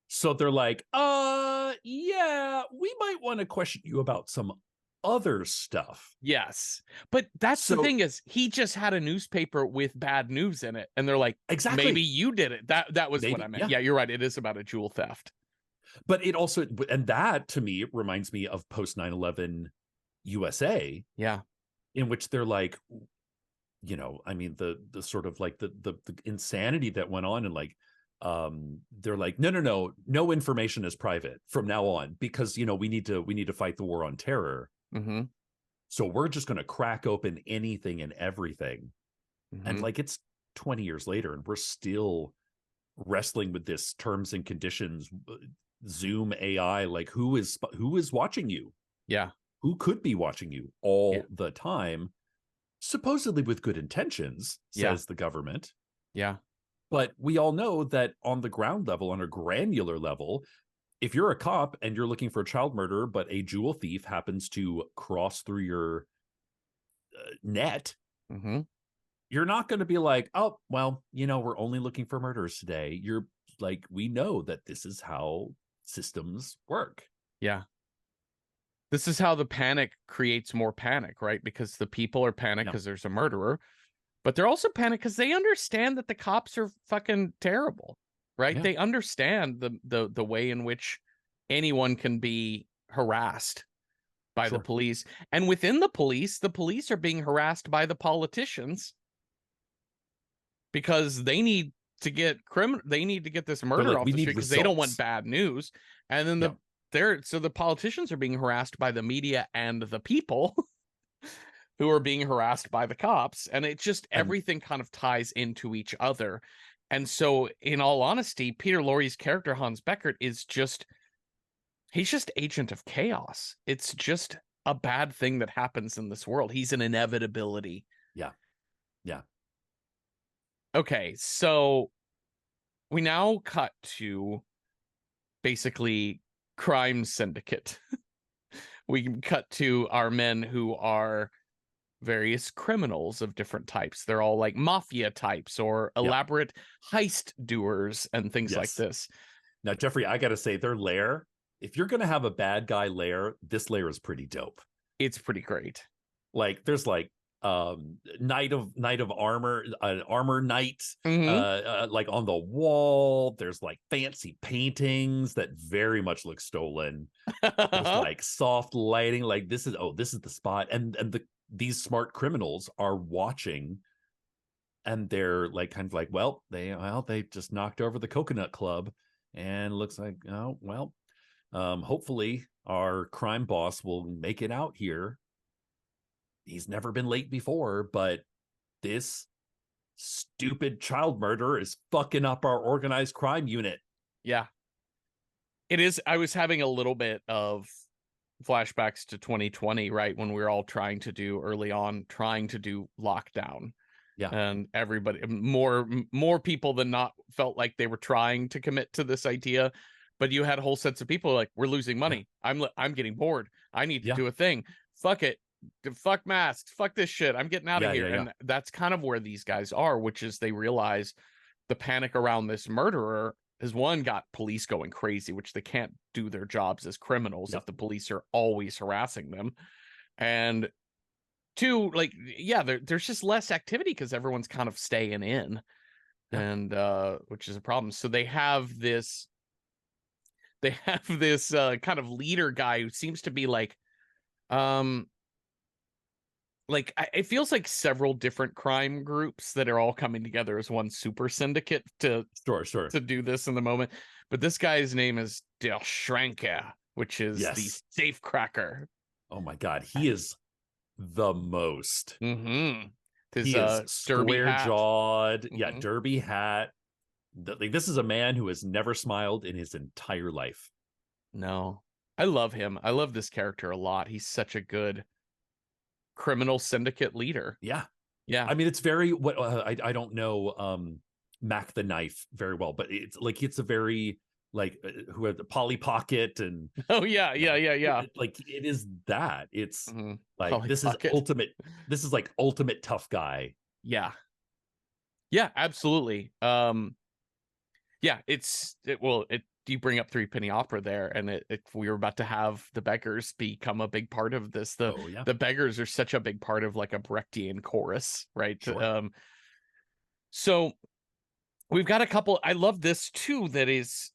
So they're like, yeah, we might want to question you about some other stuff. Yes. But that's the thing, is he just had a newspaper with bad news in it. And they're like, exactly, maybe you did it. That was what I meant. Yeah, you're right. It is about a jewel theft. But it also, and that to me reminds me of post 9/11 USA. Yeah. In which they're like, you know, I mean, the sort of like the insanity that went on, and like, they're like, no information is private from now on, because, you know, we need to fight the war on terror. So we're just going to crack open anything and everything. And like, it's 20 years later and we're still wrestling with this terms and conditions, Zoom AI, like who is watching you? Yeah. Who could be watching you all the time? supposedly with good intentions, Yeah. says the government. Yeah. But we all know that on the ground level, on a granular level, if you're a cop and you're looking for a child murderer, but a jewel thief happens to cross through your net, Mm-hmm. you're not going to be like, oh, well, we're only looking for murderers today. You're like, we know that this is how systems work. Yeah. This is how the panic creates more panic, right? Because the people are panicked Yeah. because there's a murderer, but they're also panicked because they understand that the cops are fucking terrible, right? Yeah. They understand the way in which anyone can be harassed by the Sure. police. And within the police are being harassed by the politicians because they need to get they need to get this They're murder like, off we the need street because they don't want results. bad news. And then Yeah. the politicians are being harassed by the media and the people who are being harassed by the cops. And it just And everything kind of ties into each other. And so, in all honesty, Peter Lorre's character, Hans Beckert, he's just agent of chaos. It's just a bad thing that happens in this world. He's an inevitability. yeah. Yeah. Okay, so we now cut to basically crime syndicate. We can cut to our men who are various criminals of different types. They're all like mafia types or Yeah. elaborate heist doers and things like Yes. this. Now, Jeffrey, I got to say, their lair, if you're going to have a bad guy lair, this lair is pretty dope. It's pretty great. Like, there's like knight of armor, armor knight, like on the wall. There's like fancy paintings that very much look stolen. There's like soft lighting. Like this is the spot. And these smart criminals are watching, and they're like kind of like, well, they just knocked over the Coconut Club, and looks like, oh well, hopefully our crime boss will make it out here. He's never been late before, but this stupid child murderer is fucking up our organized crime unit. Yeah. It is. I was having a little bit of flashbacks to 2020, right? When we were all trying to do lockdown. Yeah. And everybody, more people than not, felt like they were trying to commit to this idea. But you had whole sets of people like, we're losing money. Yeah. I'm getting bored. I need to Yeah. do a thing. Fuck it. Fuck masks. Fuck this shit. I'm getting out of here. Yeah. And that's kind of where these guys are, which is they realize the panic around this murderer has, one, got police going crazy, which they can't do their jobs as criminals if the police are always harassing them. And two, like, yeah, there's just less activity because everyone's kind of staying in, and which is a problem. So they have this kind of leader guy who seems to be like it feels like several different crime groups that are all coming together as one super syndicate to Sure. to do this in the moment. But this guy's name is Der Schranker, which is the safe cracker. Oh my god, he is the most. Mm-hmm. His He is derby square-jawed. hat. Yeah, derby hat. This is a man who has never smiled in his entire life. No, I love him. I love this character a lot. He's such a good criminal syndicate leader. Yeah. I mean, it's very what I don't know Mac the Knife very well, but it's a very like who had the Polly Pocket and yeah. Like it is that. It's like Polly this Pocket. is ultimate. This is like ultimate tough guy. Yeah, absolutely. You bring up Three Penny Opera there, and we were about to have the beggars become a big part of this. The beggars are such a big part of like a Brechtian chorus, right? Sure. So we've got a couple. I love this too. That is,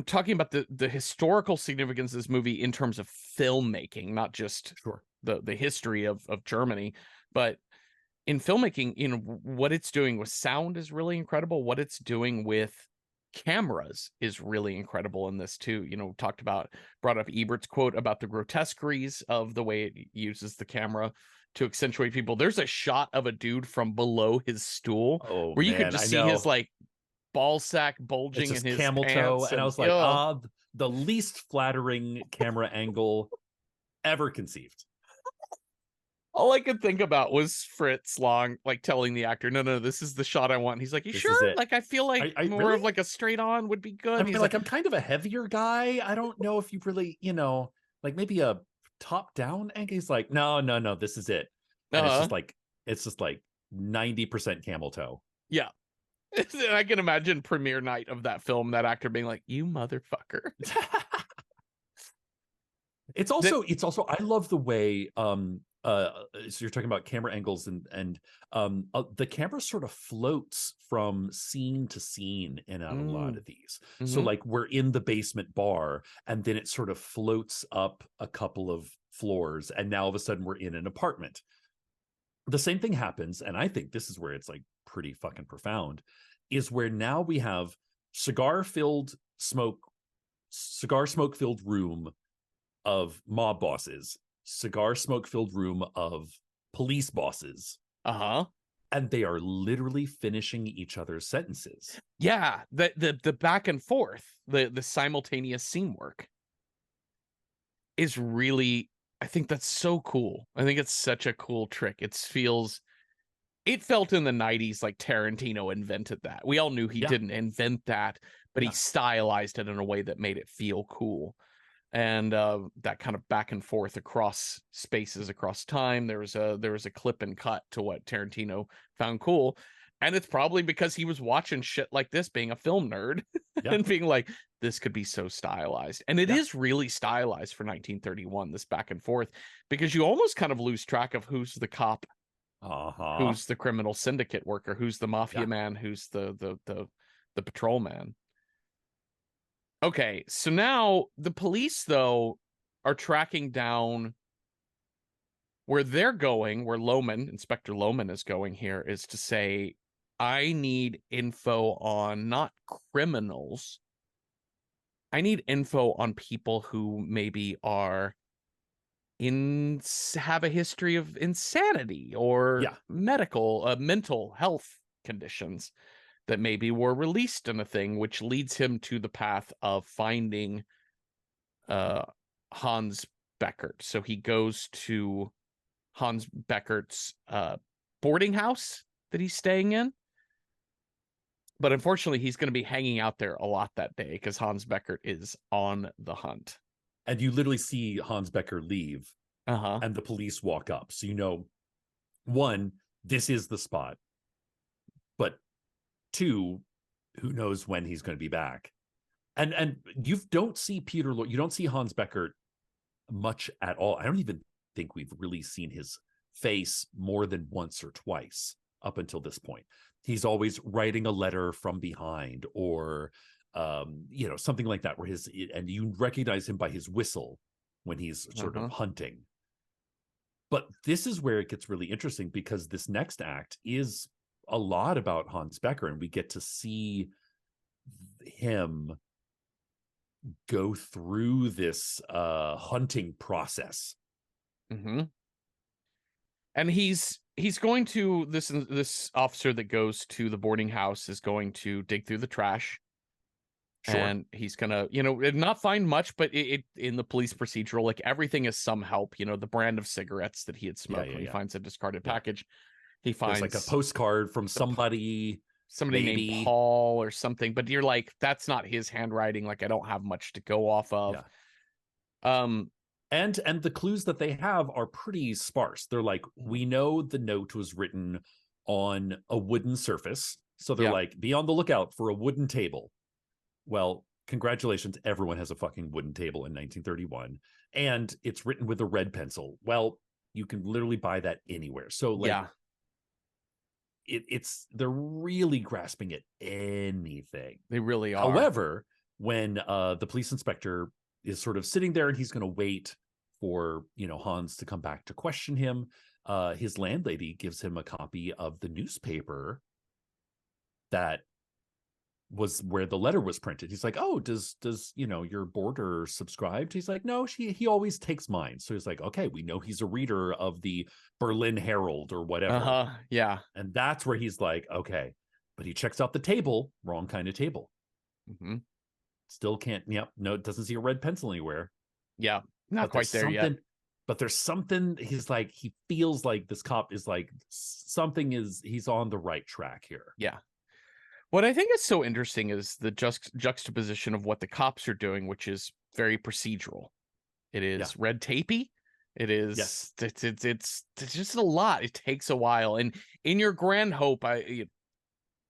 talking about the historical significance of this movie in terms of filmmaking, not just the history of Germany, but in filmmaking, what it's doing with sound is really incredible. What it's doing with cameras is really incredible in this too. Brought up Ebert's quote about the grotesqueries of the way it uses the camera to accentuate people. There's a shot of a dude from below his stool where you could just see his like ball sack bulging in his camel pants, toe, and I was like, the least flattering camera angle ever conceived. All I could think about was Fritz Lang like telling the actor, "No, no, this is the shot I want." And he's like, "You This is sure? it. Like, I feel like I more really, of like a straight on would be good." I And mean, he's like, like, I'm kind of a heavier guy. I don't know if you really, like maybe a top down angle. He's like, no, no, no, this is it. And "Uh-huh, it's just like 90% camel toe. yeah." And I can imagine premiere night of that film, that actor being like, "You motherfucker." That It's also I love the way so you're talking about camera angles and the camera sort of floats from scene to scene in a lot mm, of these. So mm-hmm, like we're in the basement bar and then it sort of floats up a couple of floors and now all of a sudden we're in an apartment. The same thing happens, and I think this is where it's like pretty fucking profound, is where now we have cigar filled smoke cigar smoke filled room of mob bosses, cigar smoke filled room of police bosses, uh-huh. and they are literally finishing each other's sentences. Yeah, the back and forth, the simultaneous scene work is really, I think that's so cool. I think it's such a cool trick. It felt in the 90s like Tarantino invented that. We all knew he Yeah, didn't invent that, but he yeah, stylized it in a way that made it feel cool. And that kind of back and forth across spaces, across time. There was a clip and cut to what Tarantino found cool. And it's probably because he was watching shit like this, being a film nerd, yeah, and being like, this could be so stylized. And it yeah. is really stylized for 1931, this back and forth, because you almost kind of lose track of who's the cop, Uh-huh. who's the criminal syndicate worker, who's the mafia Yeah. man, who's the patrol man. Okay, so now the police though are tracking down where they're going, where Inspector Loman is going here, is to say, I need info on not criminals. I need info on people who maybe are in have a history of insanity or Yeah. mental health conditions that maybe were released in a thing, which leads him to the path of finding uh Hans Beckert. So he goes to Hans Beckert's boarding house that he's staying in. But unfortunately, he's going to be hanging out there a lot that day because Hans Beckert is on the hunt. And you literally see Hans Becker leave Uh-huh. and the police walk up. So one, this is the spot. But two, who knows when he's going to be back. And you don't see you don't see Hans Becker much at all. I don't even think we've really seen his face more than once or twice up until this point. He's always writing a letter from behind or something like that, where and you recognize him by his whistle when he's sort of Uh-huh. hunting. But this is where it gets really interesting because this next act is a lot about Hans Becker, and we get to see him go through this hunting process. Mm-hmm. And he's going to this officer that goes to the boarding house is going to dig through the trash, Sure. and he's gonna not find much, but it in the police procedural, like, everything is some help. The brand of cigarettes that he had Yeah, smoked, yeah, when he yeah. finds a discarded Yeah. package, he There's like a finds postcard from the somebody, somebody named maybe. Paul or something, but you're like, that's not his handwriting. Like, I don't have much to go off of. Yeah. um And the clues that they have are pretty sparse. They're like, we know the note was written on a wooden surface. So they're yeah, like, be on the lookout for a wooden table. Well, congratulations, everyone has a fucking wooden table in 1931. And it's written with a red pencil. Well, you can literally buy that anywhere. So like yeah, it's they're really grasping at anything. they really are. However, when the police inspector is sort of sitting there and he's going to wait for Hans to come back to question him, his landlady gives him a copy of the newspaper that was where the letter was printed. He's like, oh, does your boarder subscribe? He's like, no, he always takes mine. So he's like, okay, we know he's a reader of the Berlin Herald or whatever. Uh-huh, yeah. And that's where he's like, okay. But he checks out the table, wrong kind of table. Mm-hmm. Still can't, no, it doesn't see a red pencil anywhere. Yeah, not But there's quite there yet. but there's something, he feels like this cop is like, he's on the right track here. Yeah. What I think is so interesting is the juxtaposition of what the cops are doing, which is very procedural. It is red tapey. It is it's just a lot. It takes a while, and in your grand hope,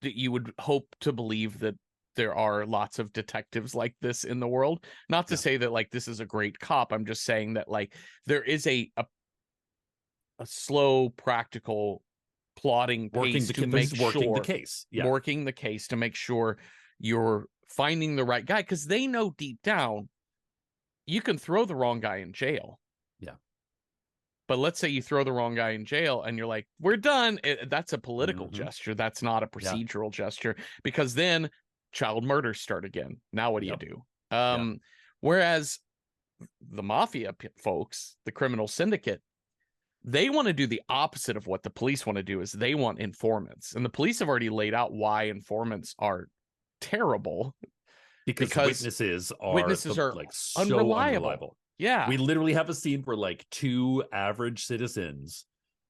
you would hope to believe that there are lots of detectives like this in the world. Not to say that like this is a great cop. I'm just saying that like there is a slow, practical plotting pace to make sure working the case. Working the case to make sure you're finding the right guy, because they know deep down you can throw the wrong guy in jail. Yeah. But let's say you throw the wrong guy in jail and you're like, we're done. That's a political gesture. That's not a procedural gesture, because then child murders start again. Now, what do you do? Whereas the mafia folks, the criminal syndicate, they want to do the opposite of what the police want to do. Is they want informants. And the police have already laid out why informants are terrible. Because witnesses are like so unreliable. Yeah. We literally have a scene where like two average citizens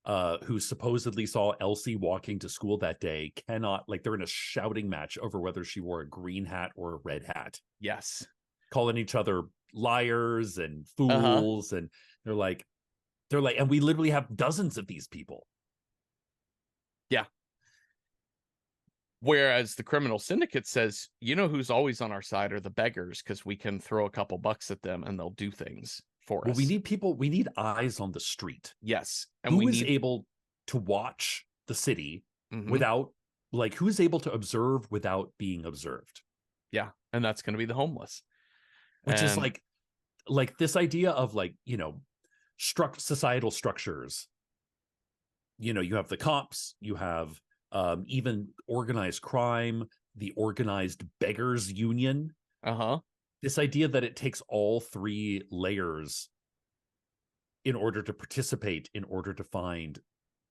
who supposedly saw Elsie walking to school that day cannot, like, they're in a shouting match over whether she wore a green hat or a red hat. Yes. Calling each other liars and fools. And they're like, and we literally have dozens of these people. Yeah. Whereas the criminal syndicate says, you know, who's always on our side are the beggars, because we can throw a couple bucks at them and they'll do things for us. We need people. We need eyes on the street. Yes. And who is able to watch the city without, like, who is able to observe without being observed? Yeah. And that's going to be the homeless. Which is like this idea of, like, you know, societal structures. You know, you have the cops, you have even organized crime, the organized beggars union. This idea that it takes all three layers in order to participate, in order to find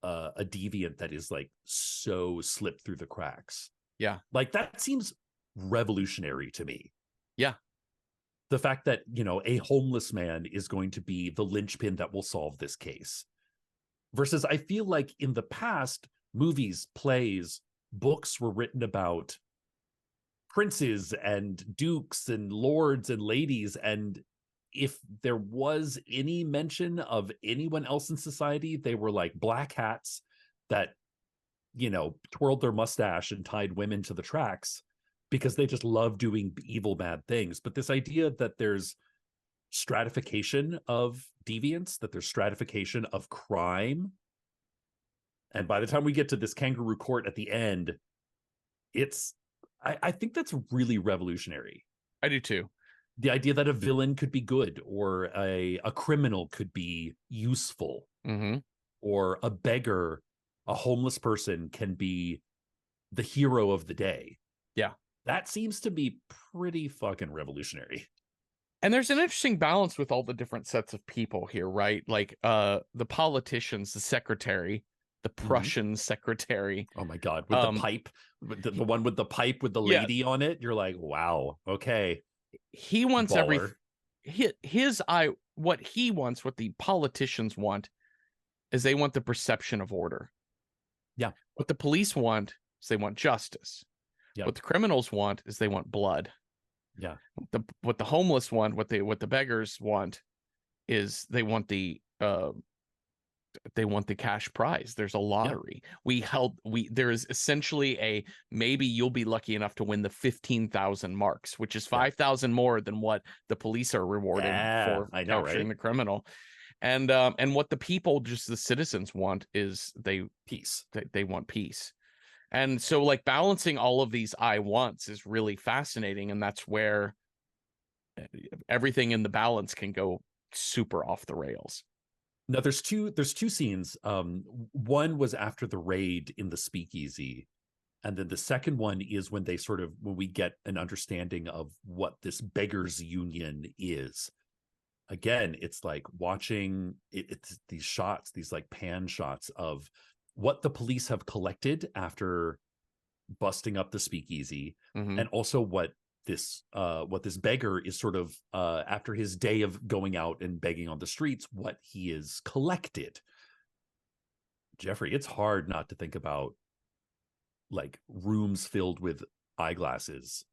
a deviant that is like so slipped through the cracks. Yeah. Like, that seems revolutionary to me. Yeah. The fact that, you know, a homeless man is going to be the linchpin that will solve this case. Versus, I feel like in the past, movies, plays, books were written about princes and dukes and lords and ladies. And if there was any mention of anyone else in society, they were like black hats that, you know, twirled their mustache and tied women to the tracks because they just love doing evil, bad things. But this idea that there's stratification of deviance, that there's stratification of crime. And by the time we get to this kangaroo court at the end, I think that's really revolutionary. I do too. The idea that a villain could be good, or a criminal could be useful, or a beggar, a homeless person can be the hero of the day. Yeah. That seems to be pretty fucking revolutionary. And there's an interesting balance with all the different sets of people here, right? Like the politicians, the secretary, the Prussian secretary. Oh my God. With the pipe, the one with the pipe with the lady on it. You're like, wow, okay. He wants what he wants, what the politicians want, is they want the perception of order. Yeah. What the police want is they want justice. Yeah. What the criminals want is they want blood. Yeah. What the homeless want, what the beggars want, is they want the cash prize. There's a lottery. Yeah. There is essentially maybe you'll be lucky enough to win the 15,000 marks, which is 5,000 more than what the police are rewarding for capturing the criminal. And what the people, just the citizens, want is peace. They want peace. And so, like, balancing all of these I wants is really fascinating, and that's where everything in the balance can go super off the rails. Now, there's two scenes. One was after the raid in the speakeasy, and then the second one is when we get an understanding of what this beggars union is. Again, it's like watching it's these shots, these like pan shots of what the police have collected after busting up the speakeasy, and also what what this beggar is sort of after his day of going out and begging on the streets, what he is collected. Jeffrey, it's hard not to think about like rooms filled with eyeglasses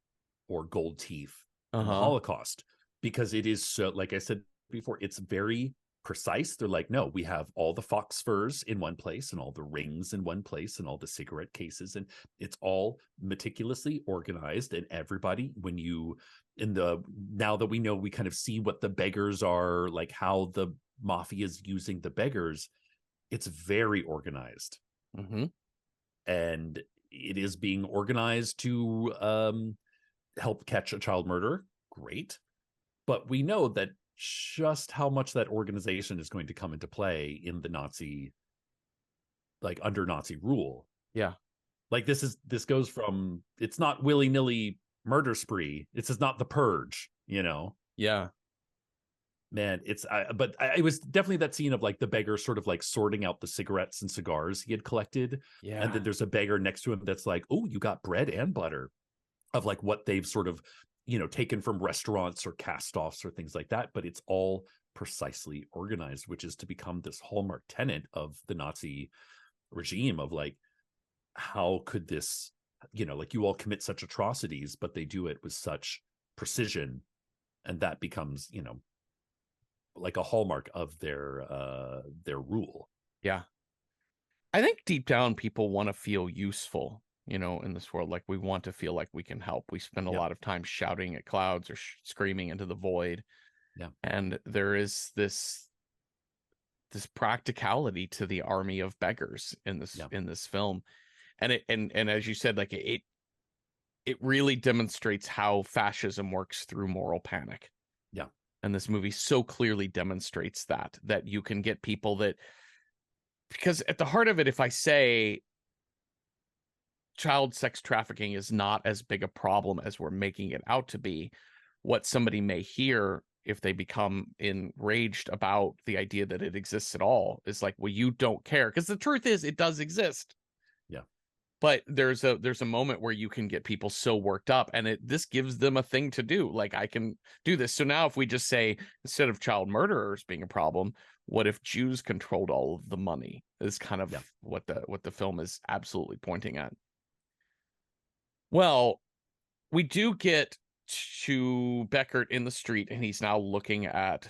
or gold teeth in the Uh-huh. Holocaust, because it is so, like I said before, it's very precise. They're like, no, we have all the fox furs in one place and all the rings in one place and all the cigarette cases, and it's all meticulously organized. And everybody, when you now that we know, we kind of see what the beggars are, like how the mafia is using the beggars, it's very organized. Mm-hmm. And it is being organized to help catch a child murderer. Great. But we know that just how much that organization is going to come into play in the Nazi, like under Nazi rule. Yeah. Like this goes from, it's not willy-nilly murder spree. It's not the purge, you know? Yeah. Man, it was definitely that scene of like the beggar sort of like sorting out the cigarettes and cigars he had collected. Yeah. And then there's a beggar next to him that's like, oh, you got bread and butter, of like what they've sort of, taken from restaurants or cast-offs or things like that. But it's all precisely organized, which is to become this hallmark tenet of the Nazi regime of like, how could this, like you all commit such atrocities, but they do it with such precision. And that becomes, like a hallmark of their rule. Yeah. I think deep down people want to feel useful, in this world. Like we want to feel like we can help. We spend a Yeah. lot of time shouting at clouds or screaming into the void. Yeah. And there is this practicality to the army of beggars in this film. And and as you said, like it really demonstrates how fascism works through moral panic. Yeah. And this movie so clearly demonstrates that you can get people that, because at the heart of it, if I say child sex trafficking is not as big a problem as we're making it out to be, what somebody may hear if they become enraged about the idea that it exists at all is like, well, you don't care, because the truth is it does exist. Yeah. But there's a moment where you can get people so worked up, and this gives them a thing to do. Like, I can do this. So now if we just say, instead of child murderers being a problem, what if Jews controlled all of the money, is kind of what the film is absolutely pointing at. Well, we do get to Beckert in the street, and he's now looking at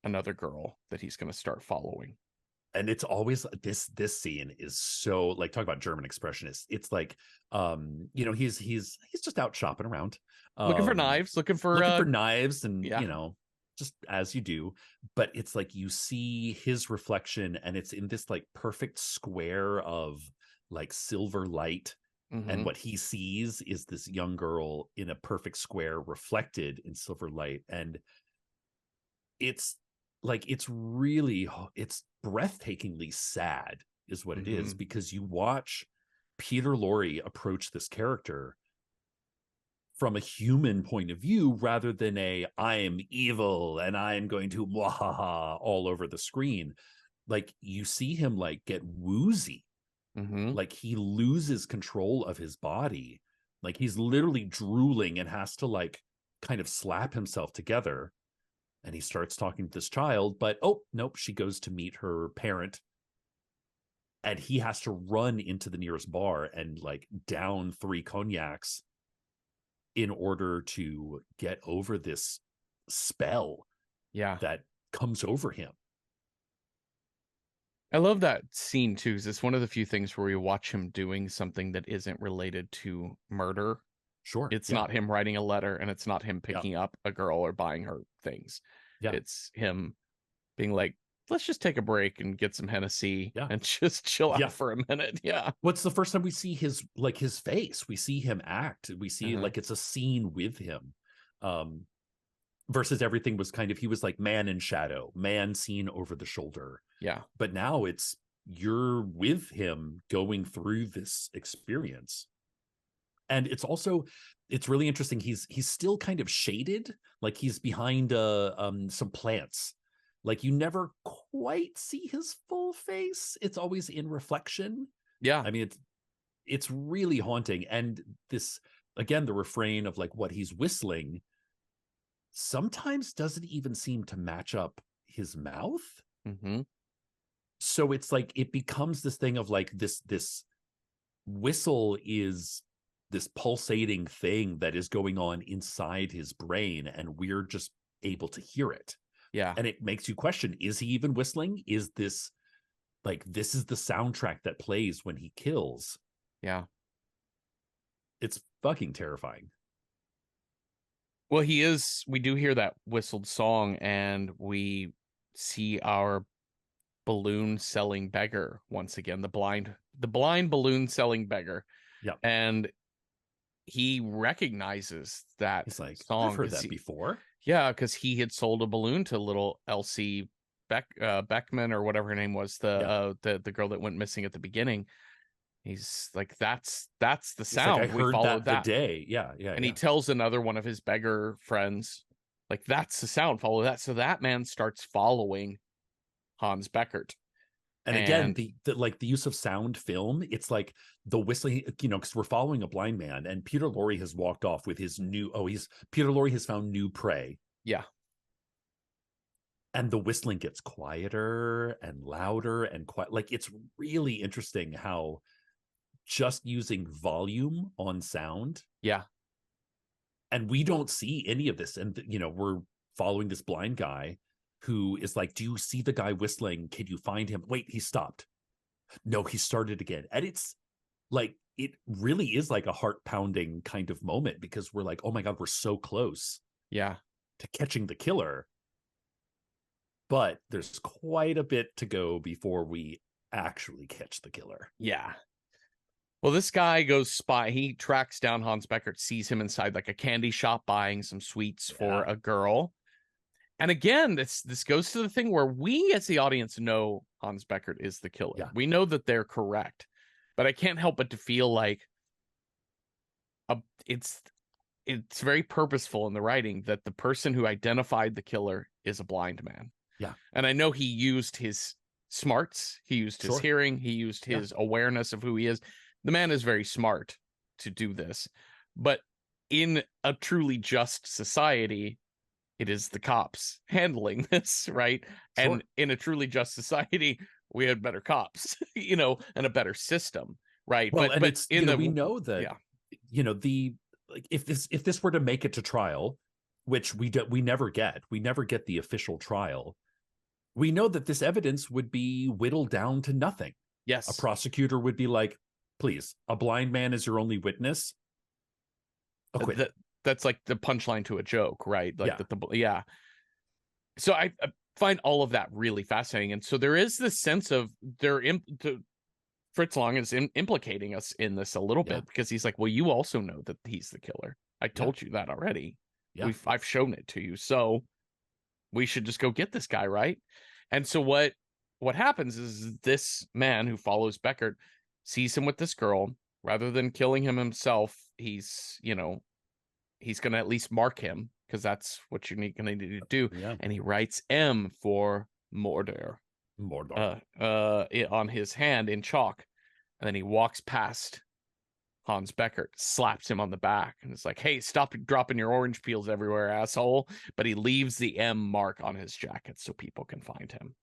another girl that he's going to start following. And it's always this scene is so, like, talk about German expressionists. It's like, he's just out shopping around, Looking for knives, looking for knives, and yeah. Just as you do. But it's like you see his reflection, and it's in this like perfect square of like silver light. Mm-hmm. And what he sees is this young girl in a perfect square reflected in silver light. And it's like, it's breathtakingly sad is what it is, because you watch Peter Lorre approach this character from a human point of view rather than I am evil and I am going to mwahaha all over the screen. Like, you see him like get woozy. Like he loses control of his body. Like he's literally drooling and has to like kind of slap himself together. And he starts talking to this child, but oh, nope, she goes to meet her parent. And he has to run into the nearest bar and like down 3 cognacs in order to get over this spell that comes over him. I love that scene too, because it's one of the few things where you watch him doing something that isn't related to murder. Sure. It's not him writing a letter, and it's not him picking up a girl or buying her things. Yeah. It's him being like, let's just take a break and get some Hennessy and just chill out for a minute. Yeah. What's the first time we see his face? We see him act. We see like it's a scene with him. Versus everything was kind of, he was like man in shadow, man seen over the shoulder. Yeah. But now you're with him going through this experience. And it's really interesting. He's still kind of shaded, like he's behind some plants. Like you never quite see his full face. It's always in reflection. Yeah. I mean, it's really haunting. And this again, the refrain of like what he's whistling sometimes doesn't even seem to match up his mouth. Mm-hmm. So it's like it becomes this thing of like this whistle is this pulsating thing that is going on inside his brain, and we're just able to hear it. Yeah. And it makes you question, is he even whistling? Is this like, this is the soundtrack that plays when he kills? Yeah. It's fucking terrifying. Well, we do hear that whistled song, and we see our balloon selling beggar once again, the blind balloon selling beggar. Yeah. And he recognizes that He's like, I've song heard that before. yeah, because he had sold a balloon to little Elsie Beckman, or whatever her name was, Yeah. the girl that went missing at the beginning. He's like, that's the He's like, I sound. We heard followed that the that. day. Yeah. Yeah. And Yeah. he tells another one of his beggar friends, like, that's the sound, follow that. So that man starts following Hans Beckert. And again, And the like the use of sound film, it's like the whistling, because we're following a blind man, and Peter Lorre has walked off with his new, Peter Lorre has found new prey. yeah. And the whistling gets quieter and louder and quiet. Like, it's really interesting how just using volume on sound, Yeah. and we don't see any of this. And we're following this blind guy who is like, do you see the guy whistling? Can you find him? Wait, he stopped. No, he started again. And it's like, it really is like a heart pounding kind of moment, because we're like, oh my God, we're so close Yeah. to catching the killer. But there's quite a bit to go before we actually catch the killer. Yeah. Well, this guy goes spy. He tracks down Hans Beckert, sees him inside like a candy shop buying some sweets for a girl. And again, this goes to the thing where we as the audience know Hans Beckert is the killer. Yeah. We know that they're correct. But I can't help but to feel like it's very purposeful in the writing that the person who identified the killer is a blind man. Yeah. And I know he used his smarts, he used his hearing, he used his awareness of who he is. The man is very smart to do this. But in a truly just society, it is the cops handling this, right? Sure. And in a truly just society, we had better cops, and a better system, right? Well, but it's, in the we know that, the, like, if this were to make it to trial, which we never get the official trial, we know that this evidence would be whittled down to nothing. Yes. A prosecutor would be like, please, a blind man is your only witness. Acquitted. That's like the punchline to a joke, right? Like So I find all of that really fascinating. And so there is this sense of Fritz Lang is implicating us in this a little bit, because he's like, well, you also know that he's the killer. I told you that already. Yeah. I've shown it to you. So we should just go get this guy, right? And so what happens is this man who follows Beckert sees him with this girl. Rather than killing him himself, he's going to at least mark him, because that's what you're going to need to do. Yeah. And he writes M for Mordor. On his hand in chalk. And then he walks past Hans Beckert, slaps him on the back, and it's like, hey, stop dropping your orange peels everywhere, asshole. But he leaves the M mark on his jacket so people can find him.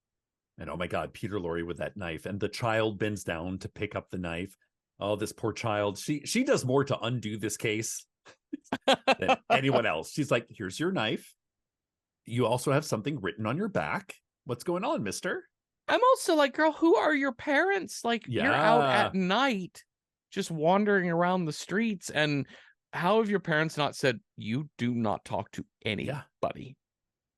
And oh my God, Peter Lorre with that knife. And the child bends down to pick up the knife. Oh, this poor child. She does more to undo this case than anyone else. She's like, here's your knife. You also have something written on your back. What's going on, mister? I'm also like, girl, who are your parents? Like, you're out at night just wandering around the streets. And how have your parents not said, you do not talk to anybody?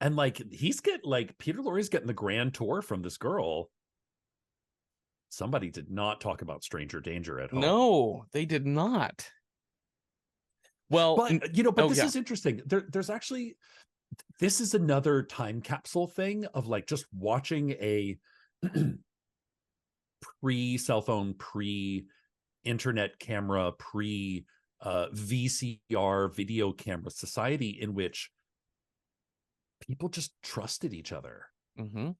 And like, Peter Lorre's getting the grand tour from this girl. Somebody did not talk about stranger danger at home. No, they did not. Well, but this is interesting. There's actually, this is another time capsule thing of like just watching a pre-cell phone, pre-internet camera, VCR video camera society in which people just trusted each other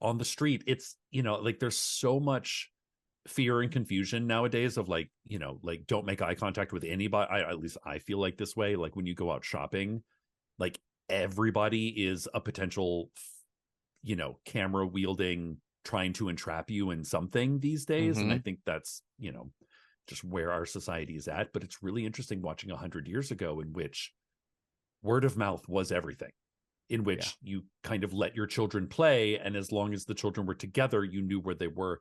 on the street. It's, like, there's so much fear and confusion nowadays of like, you know, like don't make eye contact with anybody. At least I feel like this way. Like when you go out shopping, like everybody is a potential, you know, camera wielding, trying to entrap you in something these days. And I think that's, you know, just where our society is at. But it's really interesting watching 100 years ago, in which word of mouth was everything, in which you kind of let your children play. And as long as the children were together, you knew where they were.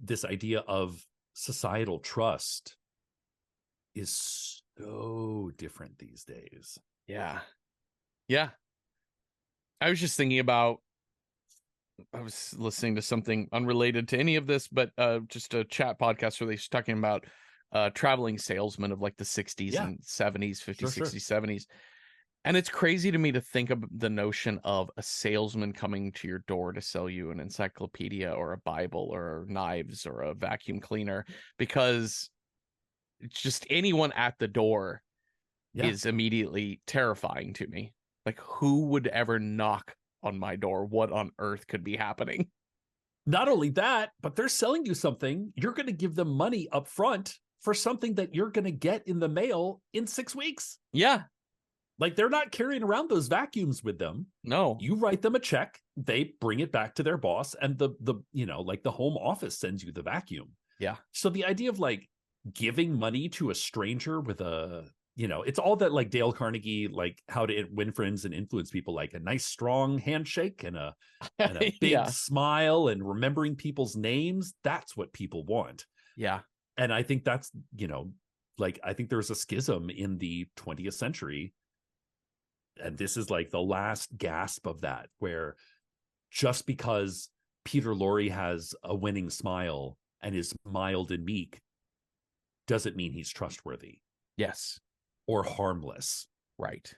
This idea of societal trust is so different these days. Yeah. Yeah. I was just thinking about, I was listening to something unrelated to any of this, but just a chat podcast where they were talking about traveling salesmen of like the 60s Yeah. and 70s, 50s, Sure, 60s, 70s. And it's crazy to me to think of the notion of a salesman coming to your door to sell you an encyclopedia or a Bible or knives or a vacuum cleaner, because it's just anyone at the door is immediately terrifying to me. Like, who would ever knock on my door? What on earth could be happening? Not only that, but they're selling you something. You're going to give them money up front for something that you're going to get in the mail in 6 weeks. Yeah. Like, they're not carrying around those vacuums with them. No. You write them a check, they bring it back to their boss, and the you know, like the home office sends you the vacuum. Yeah. So the idea of like giving money to a stranger with a, you know, it's all that like Dale Carnegie, like how to win friends and influence people, like a nice strong handshake and a big smile and remembering people's names. That's what people want. Yeah. And I think that's, you know, like I think there's a schism in the 20th century. And this is like the last gasp of that, where just because Peter Lorre has a winning smile and is mild and meek doesn't mean he's trustworthy. Yes. Or harmless. Right.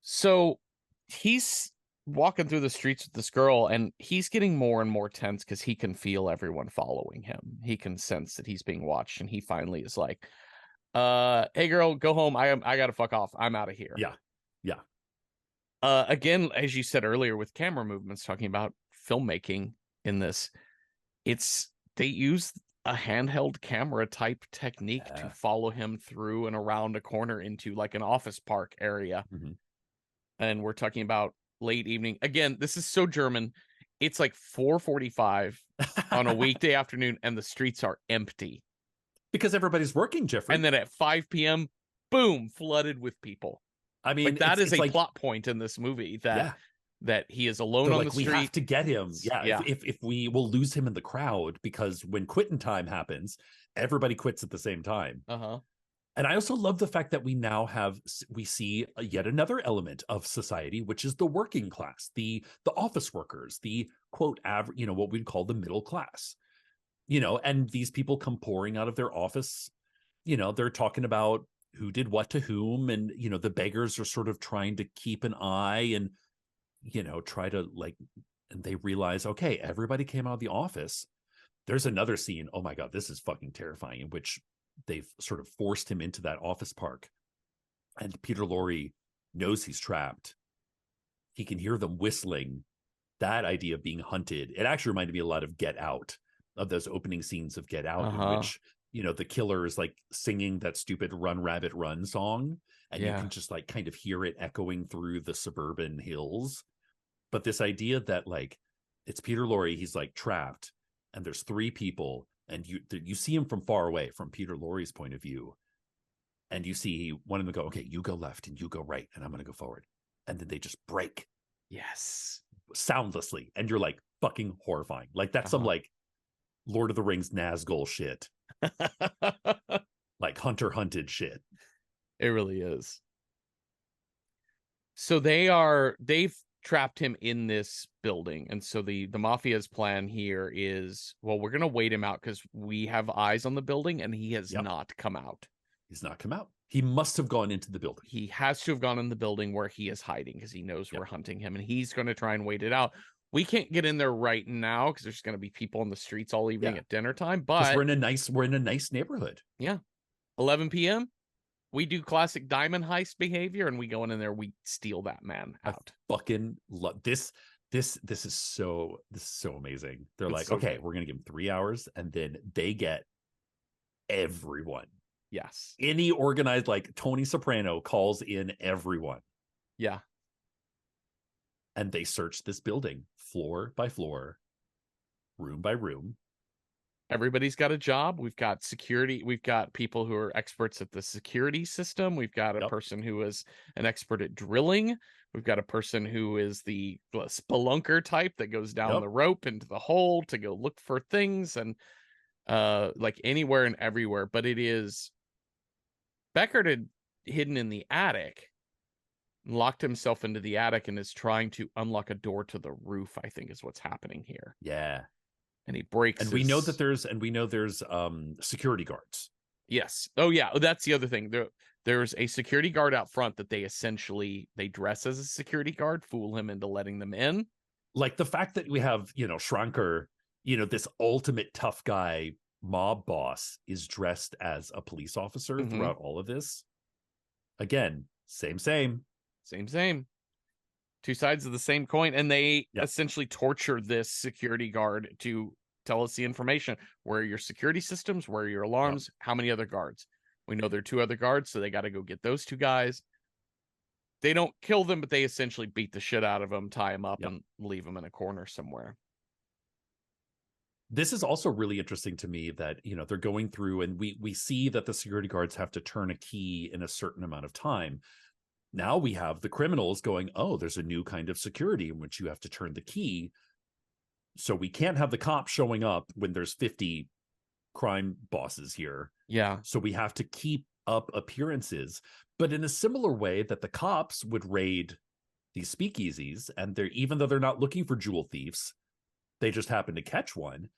So he's walking through the streets with this girl, and he's getting more and more tense because he can feel everyone following him. He can sense that he's being watched, and he finally is like, hey girl, go home. I gotta fuck off. I'm out of here. Yeah. Again, as you said earlier with camera movements, talking about filmmaking in this, they use a handheld camera type technique to follow him through and around a corner into like an office park area. And we're talking about late evening. Again, this is so German. It's like 4:45 on a weekday afternoon, and the streets are empty. Because everybody's working, Jeffrey. And then at 5 p.m., boom, flooded with people. I mean, like that is a plot point in this movie that he is alone on the street. We have to get him. Yeah. If we will lose him in the crowd, because when quitting time happens, everybody quits at the same time. And I also love the fact that we see yet another element of society, which is the working class, the office workers, the quote average, you know, what we'd call the middle class. You know, and these people come pouring out of their office. You know, they're talking about who did what to whom. And, you know, the beggars are sort of trying to keep an eye and, you know, try to like, and they realize, okay, everybody came out of the office. There's another scene. Oh my God, this is fucking terrifying, in which they've sort of forced him into that office park. And Peter Lorre knows he's trapped. He can hear them whistling. That idea of being hunted, it actually reminded me a lot of Get Out, of those opening scenes of Get Out, in which, you know, the killer is like singing that stupid Run Rabbit Run song, and you can just like kind of hear it echoing through the suburban hills. But this idea that like it's Peter Lorre, he's like trapped, and there's 3 people, and you see him from far away from Peter Lorre's point of view, and you see one of them go, okay, you go left and you go right, and I'm going to go forward, and then they just break, soundlessly, and you're like, fucking horrifying. Like that's some like Lord of the Rings Nazgul shit. Like Hunter hunted shit. It really is. So they've trapped him in this building, and so the mafia's plan here is, well, we're gonna wait him out because we have eyes on the building, and he has not come out. He's not come out. He must have gone into the building. He has to have gone in the building where he is hiding, because he knows we're hunting him, and he's going to try and wait it out. We can't get in there right now because there's going to be people on the streets all evening at dinner time. But we're in a nice neighborhood. 11 p.m. we do classic diamond heist behavior, and we go in there, we steal that man out. I fucking love this. This is so amazing. They're It's like, so okay, good. we're gonna give them 3 hours, and then they get everyone. Yes. Any organized, like Tony Soprano calls in everyone, Yeah. and they search this building floor by floor, room by room. Everybody's got a job. We've got security. We've got people who are experts at the security system. We've got a Yep. person who is an expert at drilling. We've got a person who is the spelunker type that goes down Yep. the rope into the hole to go look for things, and like anywhere and everywhere. But it is Beckert had hidden in the attic, locked himself into the attic, and is trying to unlock a door to the roof, I think is what's happening here. Yeah. And he breaks And his we know there's security guards. Yes. Oh yeah, that's the other thing. There's a security guard out front that they dress as a security guard, fool him into letting them in. Like the fact that we have, Schranker, this ultimate tough guy mob boss is dressed as a police officer Mhm. throughout all of this. Again, same. Same. Two sides of the same coin, and they Yeah. essentially torture this security guard to tell us the information. Where are your security systems? Where are your Yep. alarms? How many other guards? We know there are two other guards, so they got to go get those two guys. They don't kill them, but they essentially beat the shit out of them, tie them up, Yep. and leave them in a corner somewhere. This is also really interesting to me that, they're going through, and we see that the security guards have to turn a key in a certain amount of time. Now we have the criminals going, oh, there's a new kind of security in which you have to turn the key. So we can't have the cops showing up when there's 50 crime bosses here. Yeah. So we have to keep up appearances. But in a similar way that the cops would raid these speakeasies, and even though they're not looking for jewel thieves, they just happen to catch one.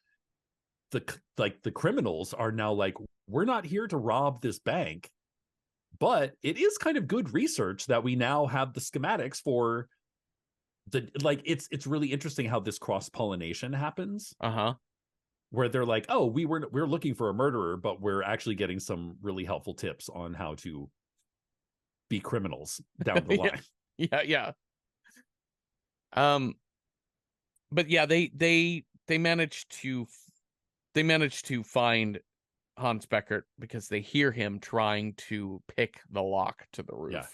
The criminals are now like, we're not here to rob this bank, but it is kind of good research that we now have the schematics for it's really interesting how this cross-pollination happens, Uh-huh. where they're like, oh, we're looking for a murderer, but we're actually getting some really helpful tips on how to be criminals down the line. Yeah. Um, but yeah, they managed to find Hans Beckert because they hear him trying to pick the lock to the roof, Yeah.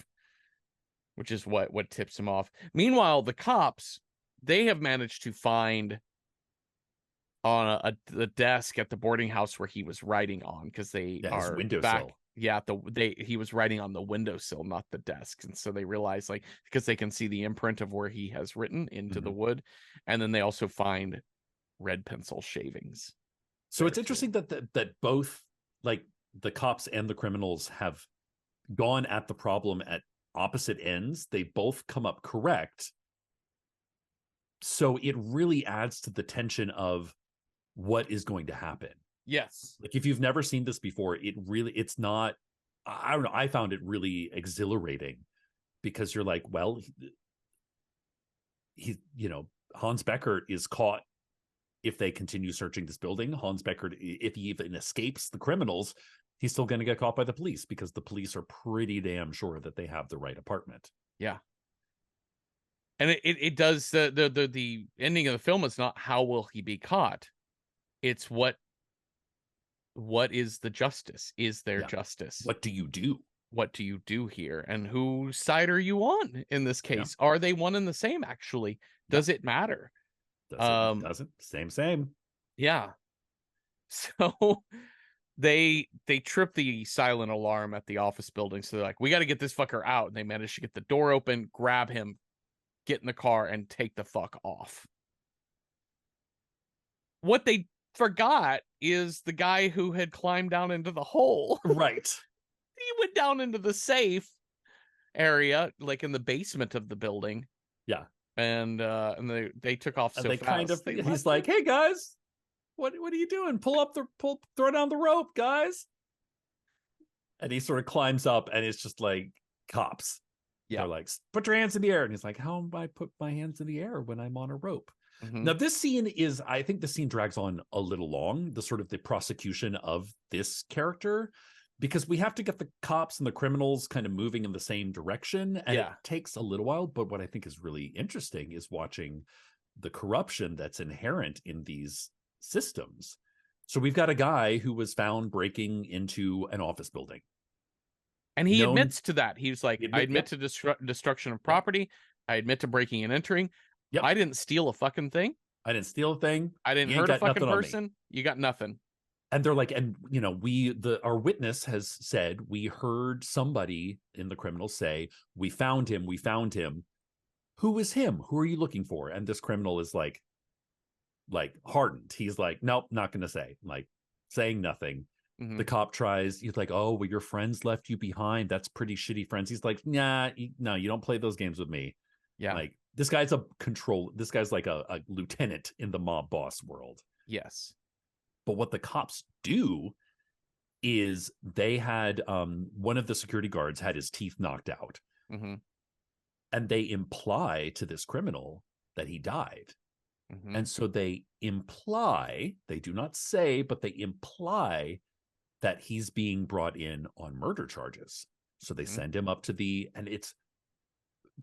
which is what tips him off. Meanwhile, the cops, they have managed to find on the desk at the boarding house where he was writing on, because they Yeah, his are back. windowsill. Yeah, he was writing on the windowsill, not the desk, and so they realize, like, because they can see the imprint of where he has written into the wood, and then they also find red pencil shavings. So it's interesting that both, like, the cops and the criminals have gone at the problem at opposite ends. They both come up correct. So it really adds to the tension of what is going to happen. Yes. Like, if you've never seen this before, it's not, I don't know, I found it really exhilarating, because you're like, well, Hans Beckert is caught. If they continue searching this building, Hans Beckert, if he even escapes the criminals, he's still going to get caught by the police, because the police are pretty damn sure that they have the right apartment. Yeah. And it does, the ending of the film is not how will he be caught. It's what is the justice? Is there justice? What do you do? What do you do here? And whose side are you on in this case? Are they one and the same, actually? Does it matter? Doesn't. Same. Yeah. So they trip the silent alarm at the office building. So they're like, we got to get this fucker out. And they manage to get the door open, grab him, get in the car, and take the fuck off. What they forgot is the guy who had climbed down into the hole. Right. He went down into the safe area, like in the basement of the building. Yeah. And they took off so fast. He's like, hey guys, what are you doing? Throw down the rope, guys. And he sort of climbs up, and it's just like, cops. Yeah. They're like, put your hands in the air. And he's like, how do I put my hands in the air when I'm on a rope? Mm-hmm. Now, this scene I think the scene drags on a little long, the prosecution of this character, because we have to get the cops and the criminals kind of moving in the same direction. And it takes a little while. But what I think is really interesting is watching the corruption that's inherent in these systems. So we've got a guy who was found breaking into an office building. And he Known, admits to that. He's like, I admit yep, to destruction of yep, property. I admit to breaking and entering. yep. I didn't steal a fucking thing. I didn't steal a thing. I didn't You ain't hurt a got fucking nothing on me. person. You got nothing. And they're like, and our witness has said, we heard somebody in the criminal say, we found him. Who is him? Who are you looking for? And this criminal is like hardened. He's like, nope, not gonna say, like saying nothing. Mm-hmm. The cop tries, he's like, oh, well, your friends left you behind. That's pretty shitty friends. He's like, nah, no, you don't play those games with me. Yeah. Like, this guy's like a lieutenant in the mob boss world. Yes. But what the cops do is they had one of the security guards had his teeth knocked out. Mm-hmm. And they imply to this criminal that he died. Mm-hmm. And so they imply, they do not say, but they imply that he's being brought in on murder charges. So they send him up to and it's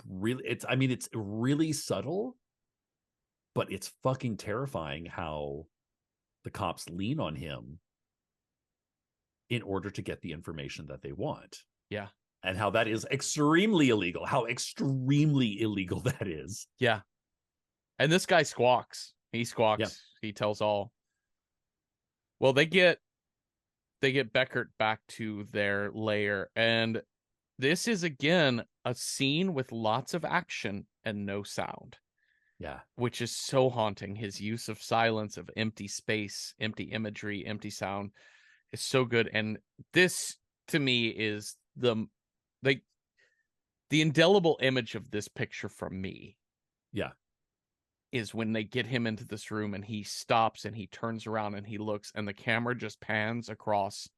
really subtle, but it's fucking terrifying how the cops lean on him in order to get the information that they want. Yeah. And how that is extremely illegal. How extremely illegal that is. Yeah. And this guy squawks. He squawks. Yeah. He tells all. Well, they get Beckert back to their lair, and this is again a scene with lots of action and no sound. Yeah. Which is so haunting. His use of silence, of empty space, empty imagery, empty sound is so good. And this to me is the indelible image of this picture from me. Yeah. Is when they get him into this room and he stops and he turns around and he looks and the camera just pans across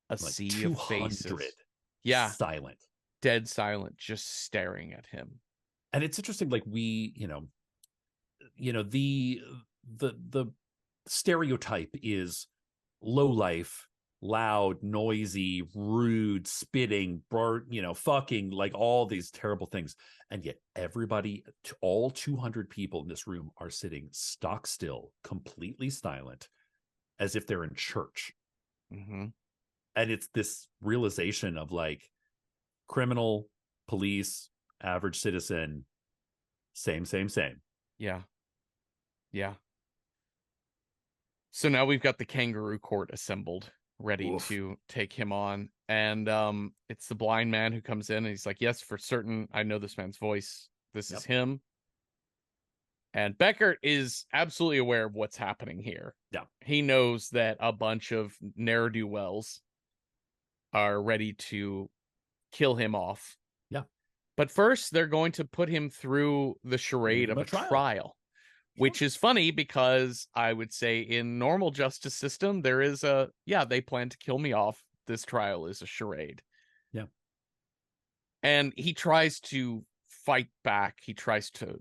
a like sea of faces. Yeah. Silent. Dead silent, just staring at him. And it's interesting, like the stereotype is low life, loud, noisy, rude, spitting, fucking, like all these terrible things. And yet everybody, all 200 people in this room are sitting stock still, completely silent, as if they're in church. Mm-hmm. And it's this realization of like criminal, police, average citizen, same. Yeah. Yeah. So now we've got the kangaroo court assembled, ready Oof. to take him on. And it's the blind man who comes in and he's like, yes, for certain, I know this man's voice. This is him. And Beckert is absolutely aware of what's happening here. Yeah. He knows that a bunch of ne'er-do-wells are ready to kill him off. Yeah. But first, they're going to put him through the charade of a trial. Which is funny because I would say in normal justice system, there is they plan to kill me off. This trial is a charade. Yeah. And he tries to fight back. He tries to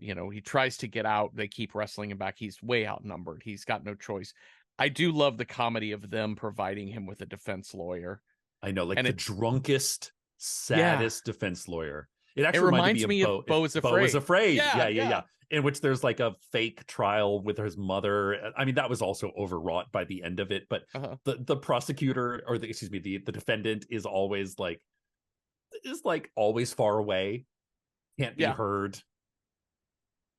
get out. They keep wrestling him back. He's way outnumbered. He's got no choice. I do love the comedy of them providing him with a defense lawyer. I know, like the drunkest, saddest defense lawyer. It actually reminds me of Beau is Afraid. Beau is Afraid. Yeah. In which there's like a fake trial with his mother. I mean, that was also overwrought by the end of it. But the prosecutor, or the defendant is always always far away, can't be heard.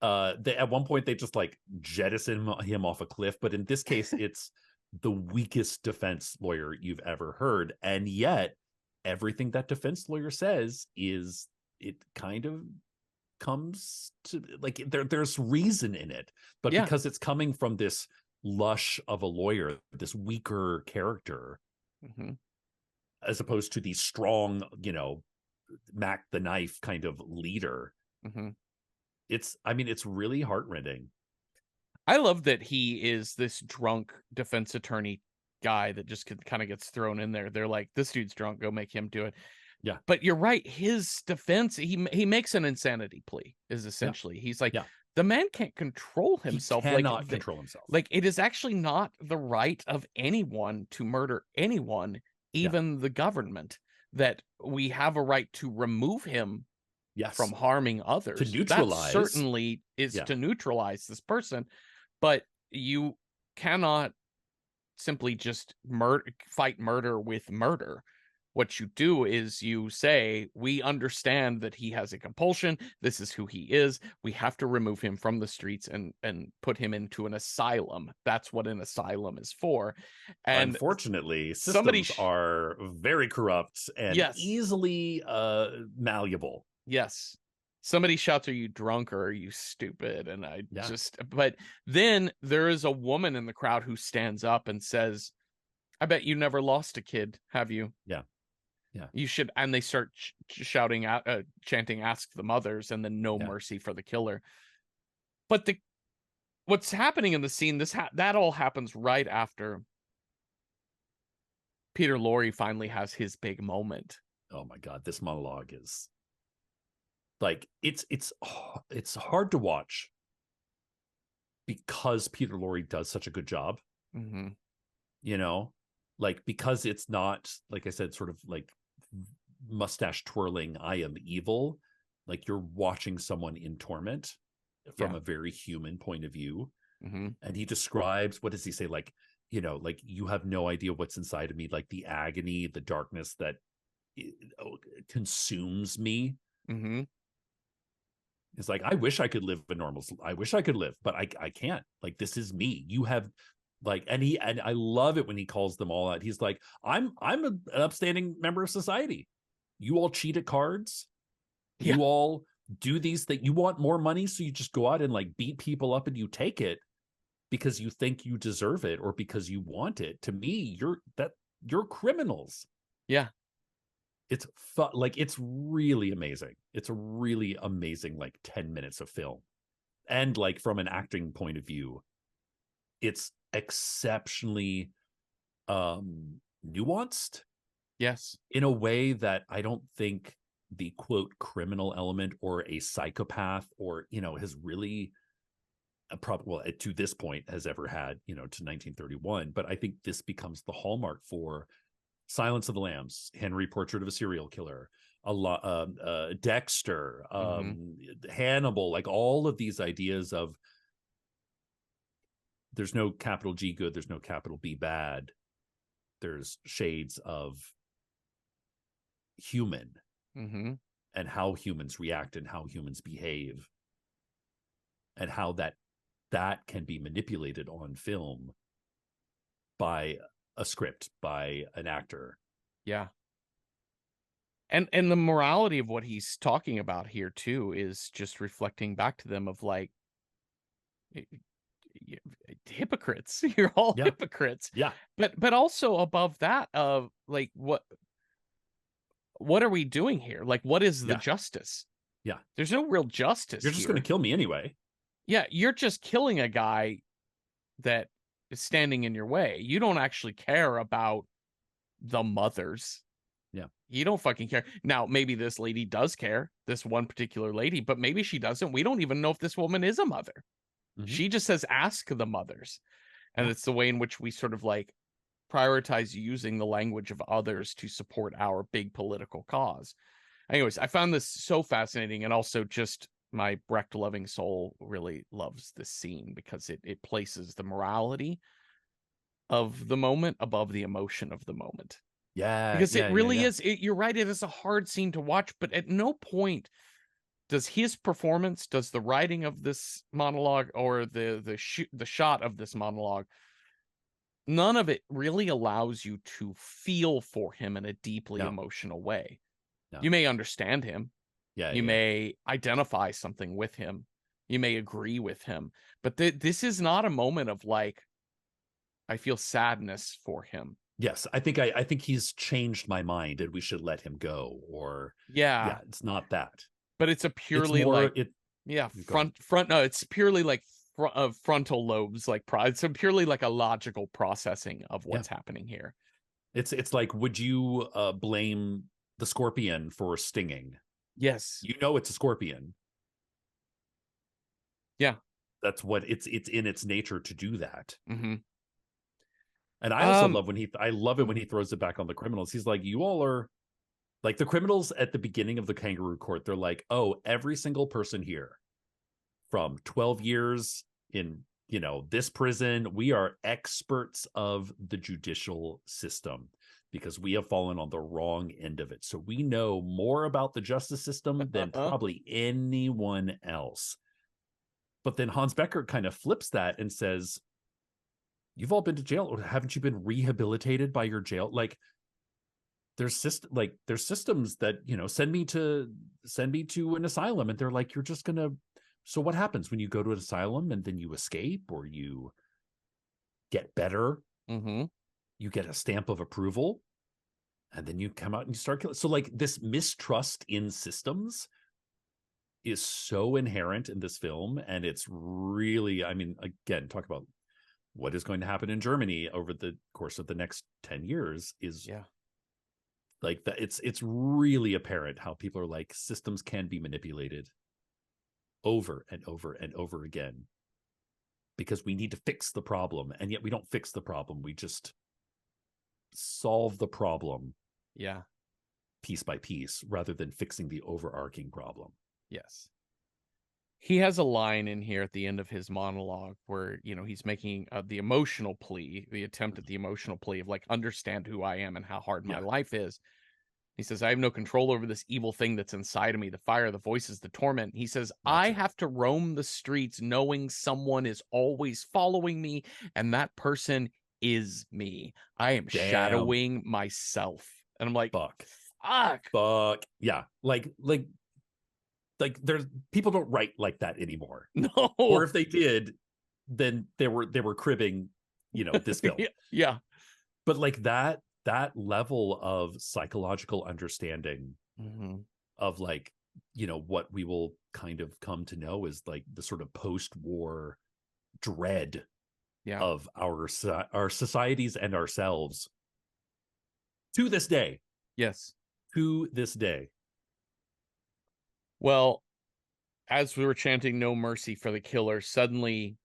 At one point they just like jettison him off a cliff. But in this case, it's the weakest defense lawyer you've ever heard, and yet everything that defense lawyer says is, it kind of comes to like there's reason in it, but because it's coming from this lush of a lawyer, this weaker character, as opposed to the strong, Mac the Knife kind of leader. It's really heartrending. I love that he is this drunk defense attorney guy that just kind of gets thrown in there. They're like, this dude's drunk, go make him do it. Yeah. But you're right. His defense, he makes an insanity plea, is essentially. He's like, the man can't control himself. He cannot control himself. Like, it is actually not the right of anyone to murder anyone, even the government, that we have a right to remove him Yes. from harming To others. That neutralize. certainly is Yeah. to neutralize this person, but you cannot simply just fight murder with murder. What you do is you say, we understand that he has a compulsion. This is who he is. We have to remove him from the streets and put him into an asylum. That's what an asylum is for. And Unfortunately, somebody systems are very corrupt and yes, easily malleable. yes. Somebody shouts, "Are you drunk or are you stupid?" And I Yeah. just, but then there is a woman in the crowd who stands up and says, "I bet you never lost a kid, have you? Yeah. Yeah. You should." And they start shouting out, chanting, "Ask the mothers," and then "No Yeah. mercy for the killer." But what's happening in the scene, that all happens right after Peter Lorre finally has his big moment. Oh my God. This monologue is like, it's hard to watch because Peter Lorre does such a good job, Hmm. you know, like, because it's not, like I said, sort of like mustache twirling, I am evil. Like, you're watching someone in torment from Yeah. a very human point of view. Hmm. And he describes, what does he say? Like, like, you have no idea what's inside of me, like the agony, the darkness that consumes me. Hmm. It's like, I wish I could live a normal, I wish I could live, but I can't. Like, this is me. You have, like, and I love it when he calls them all out. He's like, I'm an upstanding member of society. You all cheat at cards. Yeah. You all do these things. You want more money, so you just go out and like beat people up and you take it because you think you deserve it or because you want it. To me, you're criminals. Yeah. It's like, it's really amazing. It's a really amazing like 10 minutes of film. And like, from an acting point of view, it's exceptionally nuanced Yes. in a way that I don't think the quote criminal element or a psychopath or has really well, to this point, has ever had, to 1931. But I think this becomes the hallmark for Silence of the Lambs, Henry, Portrait of a Serial Killer, a lot, Dexter, Hmm. Hannibal, like all of these ideas of there's no capital G good, there's no capital B bad. There's shades of human Hmm. and how humans react and how humans behave and how that can be manipulated on film by a script, by an actor. Yeah. And the morality of what he's talking about here too is just reflecting back to them of like, y- hypocrites. You're all Yeah. hypocrites. Yeah. But also above that of like, what are we doing here? Like, what is the Yeah. justice? Yeah. There's no real justice You're just going to here. kill me anyway. Yeah, you're just killing a guy that is standing in your way. You don't actually care about the mothers. Yeah. You don't fucking care. Now, maybe this lady does care, this one particular lady, but maybe she doesn't. We don't even know if this woman is a mother. Mm-hmm. She just says, ask the mothers. And Yeah. it's the way in which we sort of like prioritize using the language of others to support our big political cause. Anyways, I found this so fascinating, and also just my Brecht loving soul really loves this scene because it places the morality of the moment above the emotion of the moment. Yeah. Because it Yeah. Yeah. really Yeah. is, you're right, it is a hard scene to watch, but at no point does his performance, does the writing of this monologue, or the shot of this monologue, none of it really allows you to feel for him in a deeply No. emotional way. No. You may understand him, Yeah. you Yeah. may identify something with him, you may agree with him, but this is not a moment of like, I feel sadness for him. Yes. I think he's changed my mind and we should let him go. Or Yeah, yeah, it's not that. but it's a It's purely more like, it. yeah, Go ahead. front no, it's purely like frontal lobes, like pride. So purely like a logical processing of Yeah. what's happening here. It's like, would you blame the scorpion for stinging? Yes. It's a scorpion. Yeah. That's what it's in its nature to do that. Hmm. And I also love when I love it when he throws it back on the criminals. He's like, you all are Like the criminals at the beginning of the kangaroo court, they're like, oh, every single person here from 12 years in, this prison, we are experts of the judicial system because we have fallen on the wrong end of it. So we know more about the justice system than probably anyone else. But then Hans Becker kind of flips that and says, you've all been to jail. Haven't you been rehabilitated by your jail? Like, there's systems that, send me to an asylum, and they're like, you're just gonna. So what happens when you go to an asylum and then you escape or you get better? Mm-hmm. You get a stamp of approval, and then you come out and you start killing. So like this mistrust in systems is so inherent in this film, and it's really, I mean, again, talk about what is going to happen in Germany over the course of the next 10 years is like that. It's really apparent how people are like, systems can be manipulated over and over and over again because we need to fix the problem, and yet we don't fix the problem, we just solve the problem piece by piece rather than fixing the overarching problem. Yes. He has a line in here at the end of his monologue where, he's making the emotional plea, the attempt at the emotional plea of like, understand who I am and how hard my life is. He says, I have no control over this evil thing that's inside of me, the fire, the voices, the torment. He says, I have to roam the streets knowing someone is always following me, and that person is me. I am shadowing myself. And I'm like, fuck. Yeah. Like there's people don't write like that anymore. No. Or if they did, then they were cribbing, this film. Yeah. But like that level of psychological understanding of like, what we will kind of come to know is like the sort of post-war dread of our societies and ourselves to this day. Yes. To this day. Well, as we were chanting no mercy for the killer, suddenly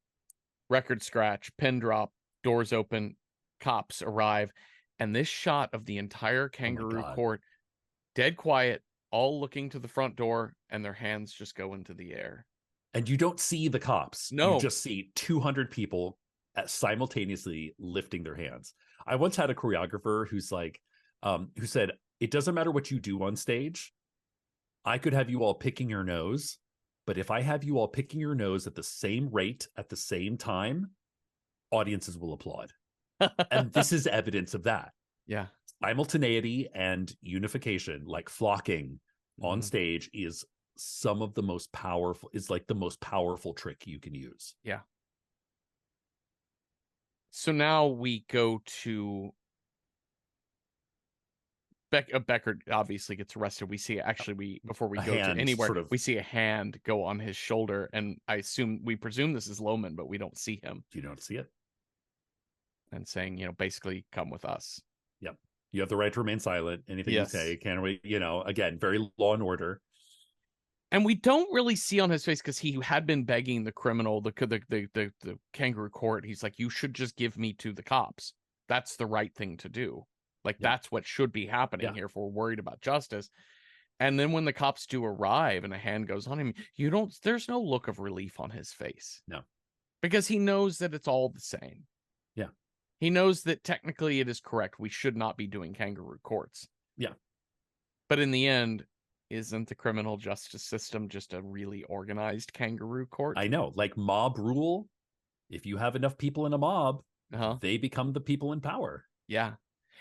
record scratch, pin drop, doors open, cops arrive, and this shot of the entire kangaroo court, dead quiet, all looking to the front door, and their hands just go into the air. And you don't see the cops. No. You just see 200 people simultaneously lifting their hands. I once had a choreographer who's like, who said, it doesn't matter what you do on stage. I could have you all picking your nose, but if I have you all picking your nose at the same rate at the same time, audiences will applaud. And this is evidence of that. Yeah. Simultaneity and unification, like flocking on stage, is some of the most powerful, is like the most powerful trick you can use. Yeah. So now we go to Becker obviously gets arrested. We see before we go to anywhere, we see a hand go on his shoulder, and we presume this is Lohman, but we don't see him. You don't see it. And saying, basically come with us. Yep. You have the right to remain silent. Anything you say, can't we, again, very Law and Order. And we don't really see on his face, because he had been begging the criminal, the kangaroo court. He's like, you should just give me to the cops. That's the right thing to do. Like, that's what should be happening here if we're worried about justice. And then when the cops do arrive and a hand goes on him, there's no look of relief on his face. No. Because he knows that it's all the same. Yeah. He knows that technically it is correct. We should not be doing kangaroo courts. Yeah. But in the end, isn't the criminal justice system just a really organized kangaroo court? I know. Like mob rule, if you have enough people in a mob, they become the people in power. Yeah.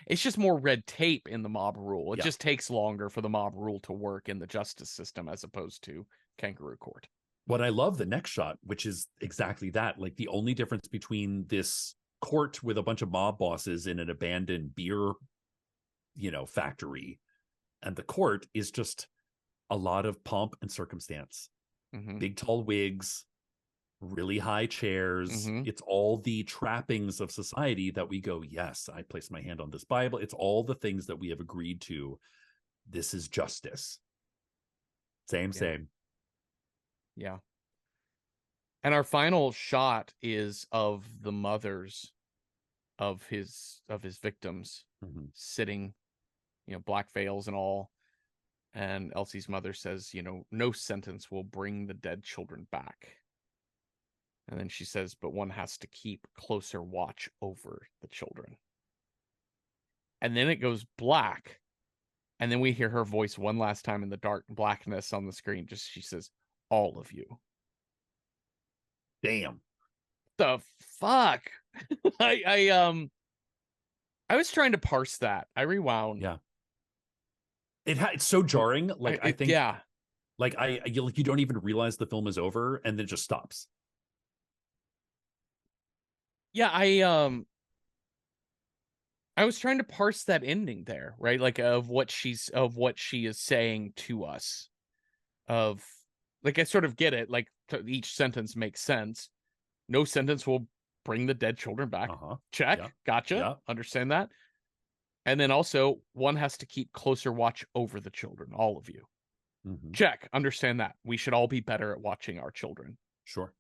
It's just more red tape in the mob rule. It just takes longer for the mob rule to work in the justice system as opposed to kangaroo court. What I love the next shot, which is exactly that. Like the only difference between this court with a bunch of mob bosses in an abandoned beer, factory, and the court is just a lot of pomp and circumstance. Big tall wigs, really high chairs. It's all the trappings of society that we go, yes, I place my hand on this Bible. It's all the things that we have agreed to. This is justice. Same. Yeah. And our final shot is of the mothers of his victims sitting, black veils and all, And Elsie's mother says, no sentence will bring the dead children back. And then she says, but one has to keep closer watch over the children. And then it goes black. And then we hear her voice one last time in the dark blackness on the screen. She says, all of you. Damn. The fuck? I was trying to parse that. I rewound. Yeah. It's so jarring. Like, I think, yeah. Like you don't even realize the film is over, and then it just stops. Yeah, I was trying to parse that ending there, right? Like of what she is saying to us. Of like I sort of get it. Like each sentence makes sense. No sentence will bring the dead children back. Check. Yeah. Gotcha. Yeah. Understand that. And then also one has to keep closer watch over the children, all of you. Check. Understand that. We should all be better at watching our children. Sure.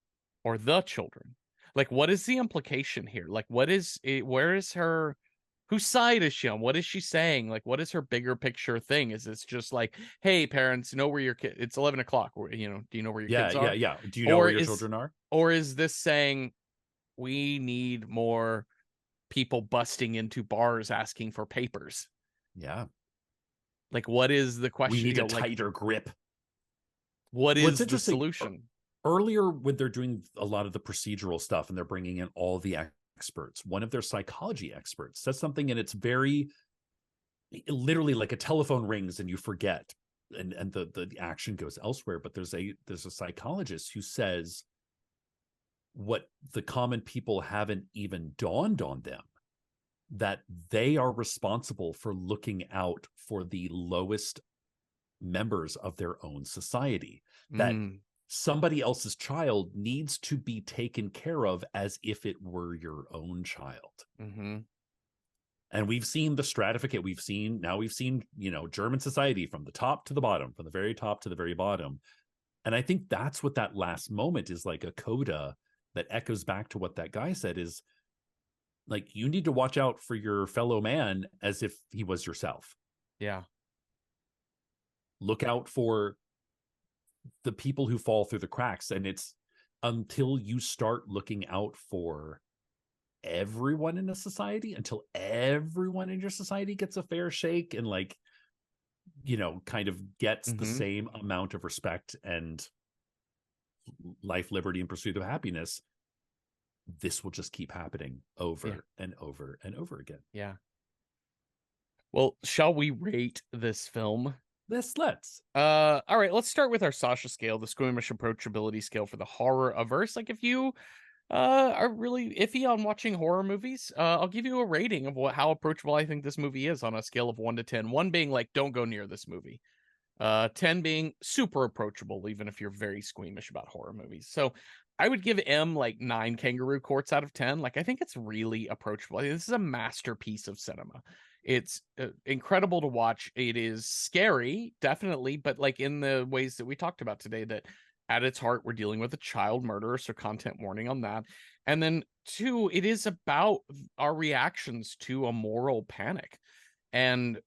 Or the children. Like, what is the implication here? Like, what is it? Where is her? Whose side is she on? What is she saying? Like, what is her bigger picture thing? Is this just like, hey, parents, know where your kid? It's 11 o'clock. Do you know where your kids are? Yeah. Do you know where your children are? Or is this saying we need more people busting into bars asking for papers? Yeah. Like, what is the question? We need a tighter grip. What is the solution? Earlier, when they're doing a lot of the procedural stuff and they're bringing in all the experts, one of their psychology experts says something, and it's very literally like a telephone rings and you forget, and the action goes elsewhere. But there's a psychologist who says what the common people haven't even dawned on them, that they are responsible for looking out for the lowest members of their own society, that somebody else's child needs to be taken care of as if it were your own child. And we've seen the stratificate. We've seen German society from the top to the bottom, from the very top to the very bottom. And I think that's what that last moment is, like a coda that echoes back to what that guy said, is like, you need to watch out for your fellow man as if he was yourself. Yeah. Look out for the people who fall through the cracks. And it's until you start looking out for everyone in a society, until everyone in your society gets a fair shake and kind of gets the same amount of respect and life, liberty, and pursuit of happiness, this will just keep happening over and over and over again. Yeah. Well, shall we rate this film? Let's. All right, let's start with our Sasha scale, the squeamish approachability scale for the horror averse. Like, if you are really iffy on watching horror movies, I'll give you a rating of how approachable I think this movie is on a scale of 1 to 10. 1 being like, don't go near this movie. 10 being super approachable, even if you're very squeamish about horror movies. So I would give M like 9 kangaroo courts out of 10. Like, I think it's really approachable. This is a masterpiece of cinema. It's incredible to watch. It is scary, definitely, but like in the ways that we talked about today, that at its heart, we're dealing with a child murderer, so content warning on that. And then 2, it is about our reactions to a moral panic and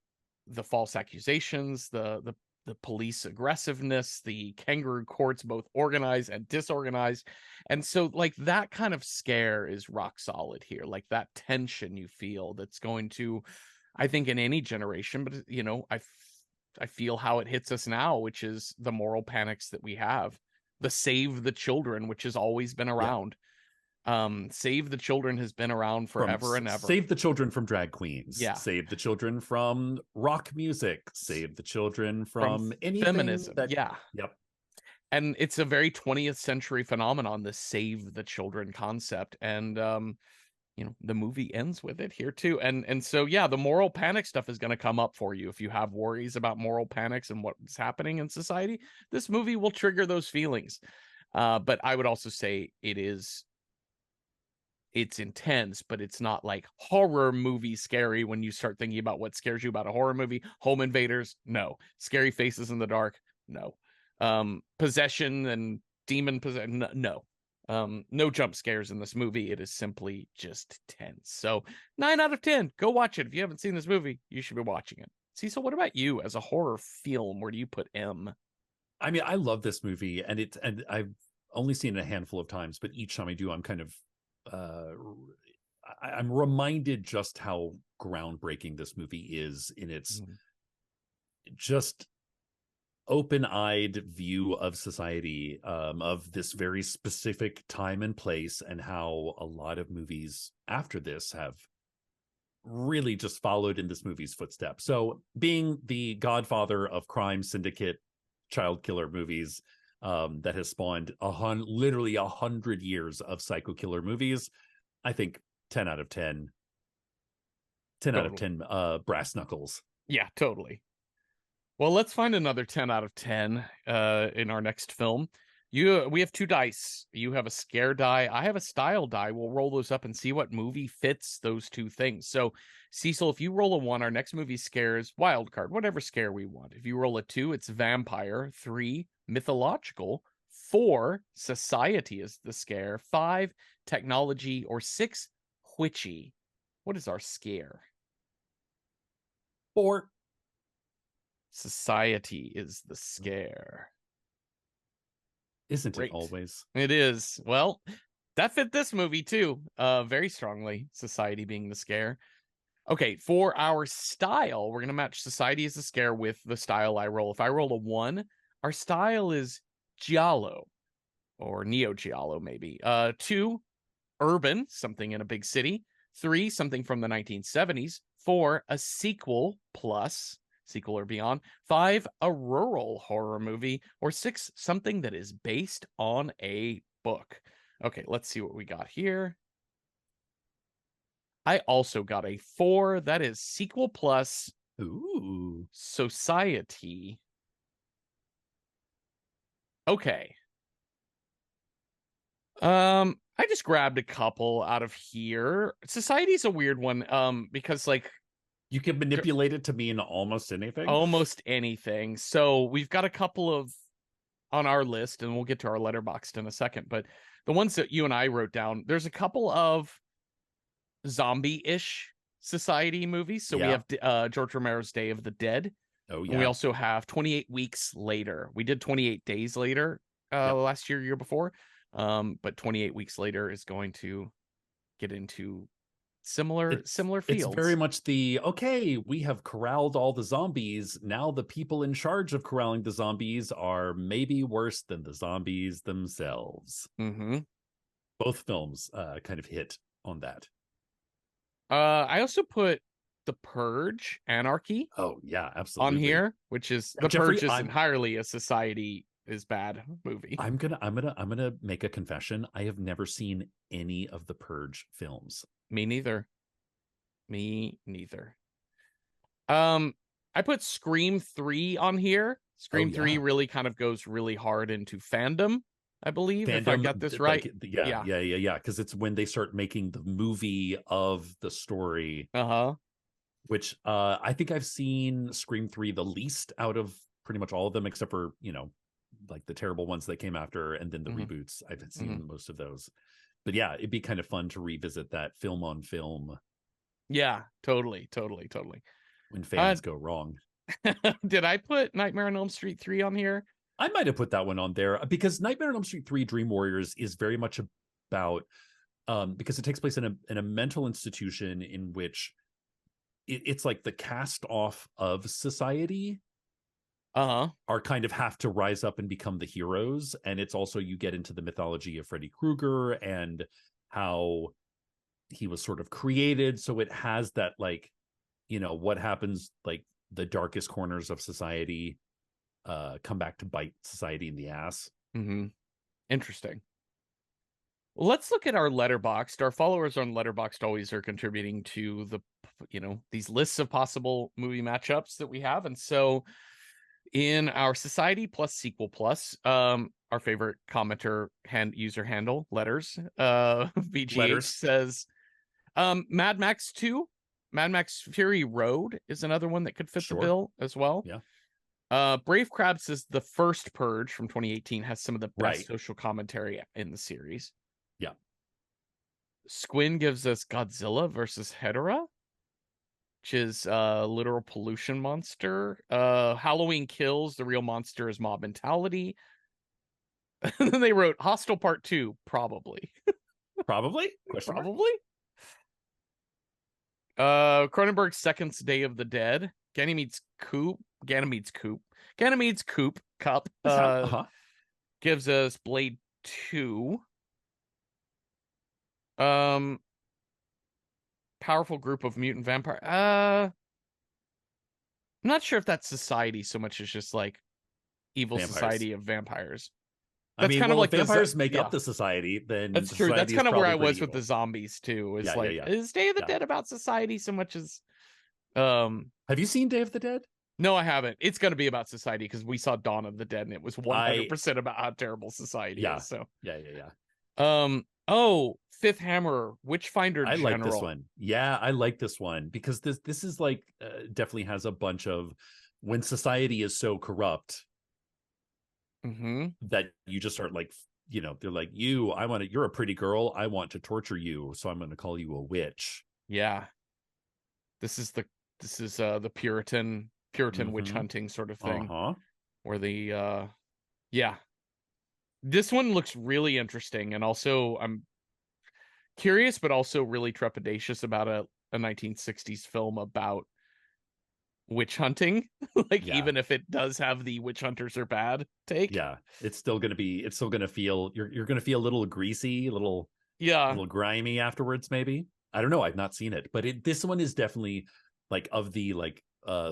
the false accusations, the police aggressiveness, the kangaroo courts, both organized and disorganized. And so like that kind of scare is rock solid here. Like that tension you feel that's going to, I think, in any generation, but I feel how it hits us now, which is the moral panics that we have. The save the children, which has always been around. Save the children has been around forever and ever. Save the children from drag queens. Yeah. Save the children from rock music. Save the children from anything. Feminism. Yeah. Yep. And it's a very 20th century phenomenon, the save the children concept. And the movie ends with it here too. And so yeah, the moral panic stuff is going to come up for you. If you have worries about moral panics and what's happening in society, this movie will trigger those feelings. But I would also say it's intense, but it's not like horror movie scary when you start thinking about what scares you about a horror movie. Home invaders, no. Scary faces in the dark, no. Possession and demon possession, no. No jump scares in this movie. It is simply just tense. So 9 out of 10. Go watch it. If you haven't seen this movie, you should be watching it. Cecil, what about you as a horror film? Where do you put M? I mean, I love this movie, and I've only seen it a handful of times, but each time I do, I'm kind of uh I'm reminded just how groundbreaking this movie is in its Mm. just open-eyed view of society, of this very specific time and place, and how a lot of movies after this have really just followed in this movie's footsteps. So being the godfather of crime syndicate child killer movies, that has spawned literally 100 years of psycho killer movies, I think 10 out of 10, 10 out of Totally. 10 brass knuckles. Yeah, totally. Well, let's find another 10 out of 10 in our next film. We have two dice. You have a scare die. I have a style die. We'll roll those up and see what movie fits those two things. So, Cecil, if you roll a 1, our next movie scares wild card, whatever scare we want. If you roll a 2, it's vampire. 3, mythological. 4, society is the scare. 5, technology. Or 6, witchy. What is our scare? Or Society is the scare. isn't it Great. always? It is. Well, that fit this movie too, very strongly. Society being the scare. Okay, for our style, we're gonna match society as the scare with the style I roll. If I roll a 1, our style is giallo or neo giallo, maybe. 2, urban, something in a big city. 3, something from the 1970s. 4, a sequel plus, sequel or beyond. 5, a rural horror movie. Or 6, something that is based on a book. Okay, let's see what we got here. I also got a 4. That is sequel plus Ooh. society. Okay. I just grabbed a couple out of here. Society's a weird one, because like You can manipulate it to mean almost anything. almost anything. So we've got a couple of on our list, and we'll get to our letterboxd in a second. But the ones that you and I wrote down, there's a couple of zombie-ish society movies. So we Yeah. have George Romero's Day of the Dead, Oh and we yeah. also have 28 Weeks Later. We did 28 Days Later Yep. last year before, but 28 Weeks Later is going to get into similar It's very fields. much the okay, we have corralled all the zombies. Now the people in charge of corralling the zombies are maybe worse than the zombies themselves. Mm-hmm. Both films kind of hit on that. I also put The Purge, Anarchy Oh yeah, on absolutely. here, which is The Jeffrey, Purge is entirely a society is bad movie. I'm gonna make a confession. I have never seen any of the Purge films. Me neither. Me neither. I put Scream 3 on here. Oh Scream 3 yeah. really kind of goes really hard into fandom, I believe, if I Fandom, got this right. like yeah, Yeah. yeah, because it's when they start making the movie of the story, Uh-huh. which I think I've seen Scream 3 the least out of pretty much all of them, except for, like the terrible ones that came after, and then the Mm-hmm. reboots. I've Mm-hmm. seen most of those. But yeah, it'd be kind of fun to revisit that film on film Yeah, totally. when Uh fans go wrong. did I put Nightmare on Elm Street 3 on here? I might have put that one on there because Nightmare on Elm Street 3 Dream Warriors is very much about, because it takes place in a mental institution in which it's like the cast off of society Uh-huh. are kind of have to rise up and become the heroes. And it's also, you get into the mythology of Freddy Krueger and how he was sort of created. So it has that, like, what happens, like the darkest corners of society come back to bite society in the ass. Mm-hmm. Interesting. Well, let's look at our letterboxd. Our followers on letterboxd always are contributing to these lists of possible movie matchups that we have. And so in our society plus sequel plus, our favorite commenter user handle, letters, VGH Letters. says, Mad Max 2, Mad Max Fury Road is another one that could fit the Sure. bill as well. Yeah. Brave Crab says the first Purge from 2018 has some of the best Right. social commentary in the series. Yeah. Squin gives us Godzilla versus Hedorah. which is literal pollution monster. Halloween Kills, the real monster is mob mentality. And then they wrote Hostel Part 2, probably. Probably? Question mark? Probably. Cronenberg's Second's Day of the Dead. Ganymede's Coop. Ganymede's Coop. Ganymede's Coop Cup. Gives us Blade 2. Powerful group of mutant vampire. I'm not sure if that's society so much as just like evil Vampires. society of vampires. I That's mean, kind well, of like if vampires make yeah, up the society, then that's the true. That's society is kind of where probably I was pretty with the evil. zombies too. Is Yeah, like, yeah. is Day of the Yeah. Dead about society so much as Have you seen Day of the Dead? no, I haven't. It's gonna be about society because we saw Dawn of the Dead and it was I 100% about how terrible society yeah. is. So Yeah. oh, Fifth Hammer, Witchfinder I like this General. one. Yeah, I like this one because this is like definitely has a bunch of when society is so corrupt that you just start like, you know, they're like, you're a pretty girl, I want to torture you, so I'm going to call you a witch. Yeah. This is the Puritan witch hunting sort of thing. Where the yeah. This one looks really interesting, and also I'm curious but also really trepidatious about a 1960s film about witch hunting. Like, Yeah. even if it does have the witch hunters are bad take. Yeah, it's still going to feel you're going to feel a little greasy, a little grimy afterwards maybe. I don't know, I've not seen it, but this one is definitely like of the like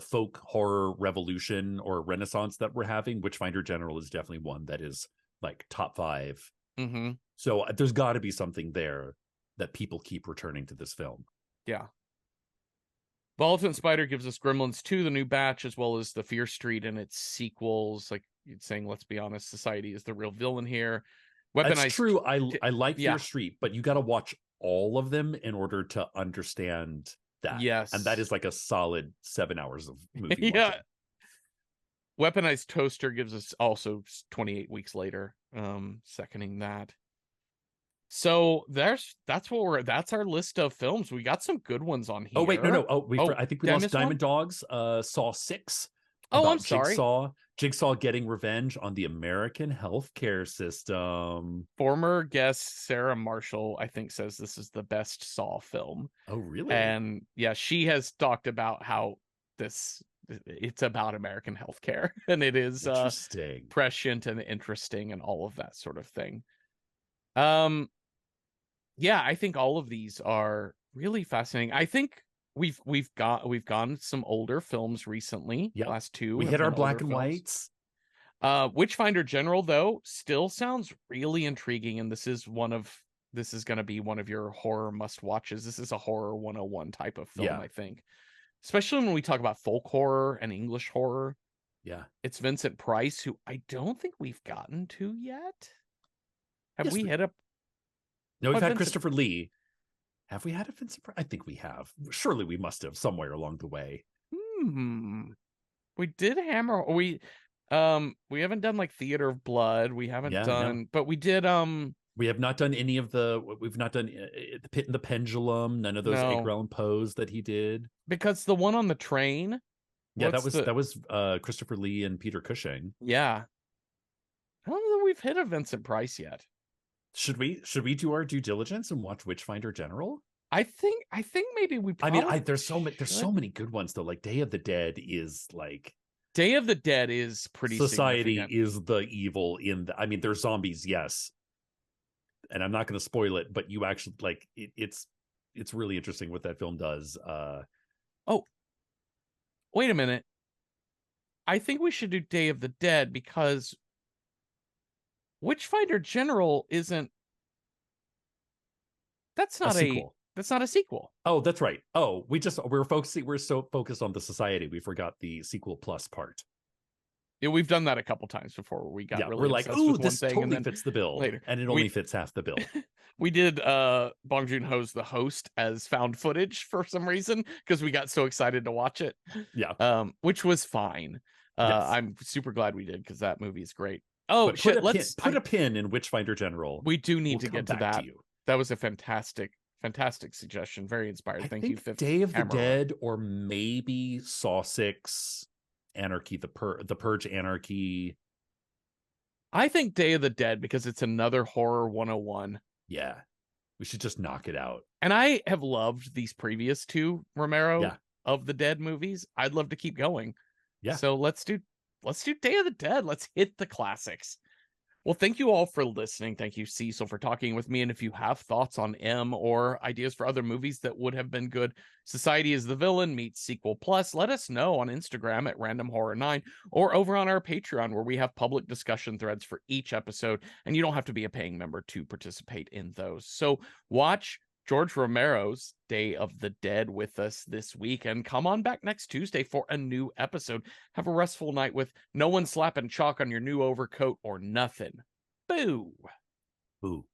folk horror revolution or renaissance that we're having. Witchfinder General is definitely one that is like top 5. So there's got to be something there that people keep returning to this film. Yeah. Elephant Spider gives us Gremlins 2, the new batch, as well as the Fear Street and its sequels. Like you're saying, let's be honest, society is the real villain here. Weaponized. That's true. I like Fear Street, but you got to watch all of them in order to understand that. Yes. And that is like a solid 7 hours of movie watching. Weaponized Toaster gives us also 28 weeks later. Seconding that. So that's our list of films. We got some good ones on here. Oh wait, no. I think we lost Diamond Dogs. Saw 6. Oh, I'm sorry. Jigsaw getting revenge on the American healthcare system. Former guest Sarah Marshall, I think, says this is the best Saw film. Oh, really? And yeah, she has talked about how it's about American healthcare, and it is interesting, prescient and interesting and all of that sort of thing. Yeah, I think all of these are really fascinating. I think we've gone some older films recently. Yep. Last 2 we hit our black and whites. Witchfinder General though still sounds really intriguing, and this is going to be one of your horror must watches. This is a horror 101 type of film, I think. Especially when we talk about folk horror and English horror. Yeah. It's Vincent Price, who I don't think we've gotten to yet. Have we hit up? No, we've had Christopher Lee. Have we had a Vincent Price? I think we have. Surely we must have somewhere along the way. We did hammer. We haven't done like Theater of Blood. We haven't done, but we did. We have not done any of the. We've not done the Pit and the Pendulum. None of those Edgar Allan Poes that he did. Because the one on the train. Yeah, that was Christopher Lee and Peter Cushing. Yeah. I don't know that we've hit a Vincent Price yet. Should we do our due diligence and watch Witchfinder General? I think maybe we. There's so many good ones though. Like Day of the Dead is like. Day of the Dead is pretty. Society is the evil in the. I mean, there's zombies, yes, and I'm not going to spoil it, but you actually like it's really interesting what that film does. Oh, wait a minute. I think we should do Day of the Dead because Witchfinder General isn't. That's not a sequel. That's not a sequel. Oh, that's right. Oh, we're so focused on the society we forgot the sequel plus part. Yeah, we've done that a couple times before. Where we got really we're like, oh, this totally fits the bill, and it only fits half the bill. We did Bong Joon-ho's The Host as found footage for some reason because we got so excited to watch it. Yeah, which was fine. I'm super glad we did because that movie is great. Oh, shit! Let's put a pin in Witchfinder General. We do need to get to that. That was a fantastic Fantastic suggestion. Very inspired. I Thank you, think Fifth Day of the Camera Row. Dead, or maybe Saw 6, Anarchy, the Purge Anarchy. I think Day of the Dead because it's another horror 101. Yeah. We should just knock it out. And I have loved these previous two Romero Yeah. of the Dead movies. I'd love to keep going. Yeah. So let's do Day of the Dead. Let's hit the classics. Well, thank you all for listening. Thank you, Cecil, for talking with me. And if you have thoughts on M or ideas for other movies that would have been good, Society is the Villain meets Sequel Plus, let us know on Instagram at Random Horror 9 or over on our Patreon, where we have public discussion threads for each episode. And you don't have to be a paying member to participate in those. So watch George Romero's Day of the Dead with us this week, and come on back next Tuesday for a new episode. Have a restful night with no one slapping chalk on your new overcoat or nothing. Boo! Ooh.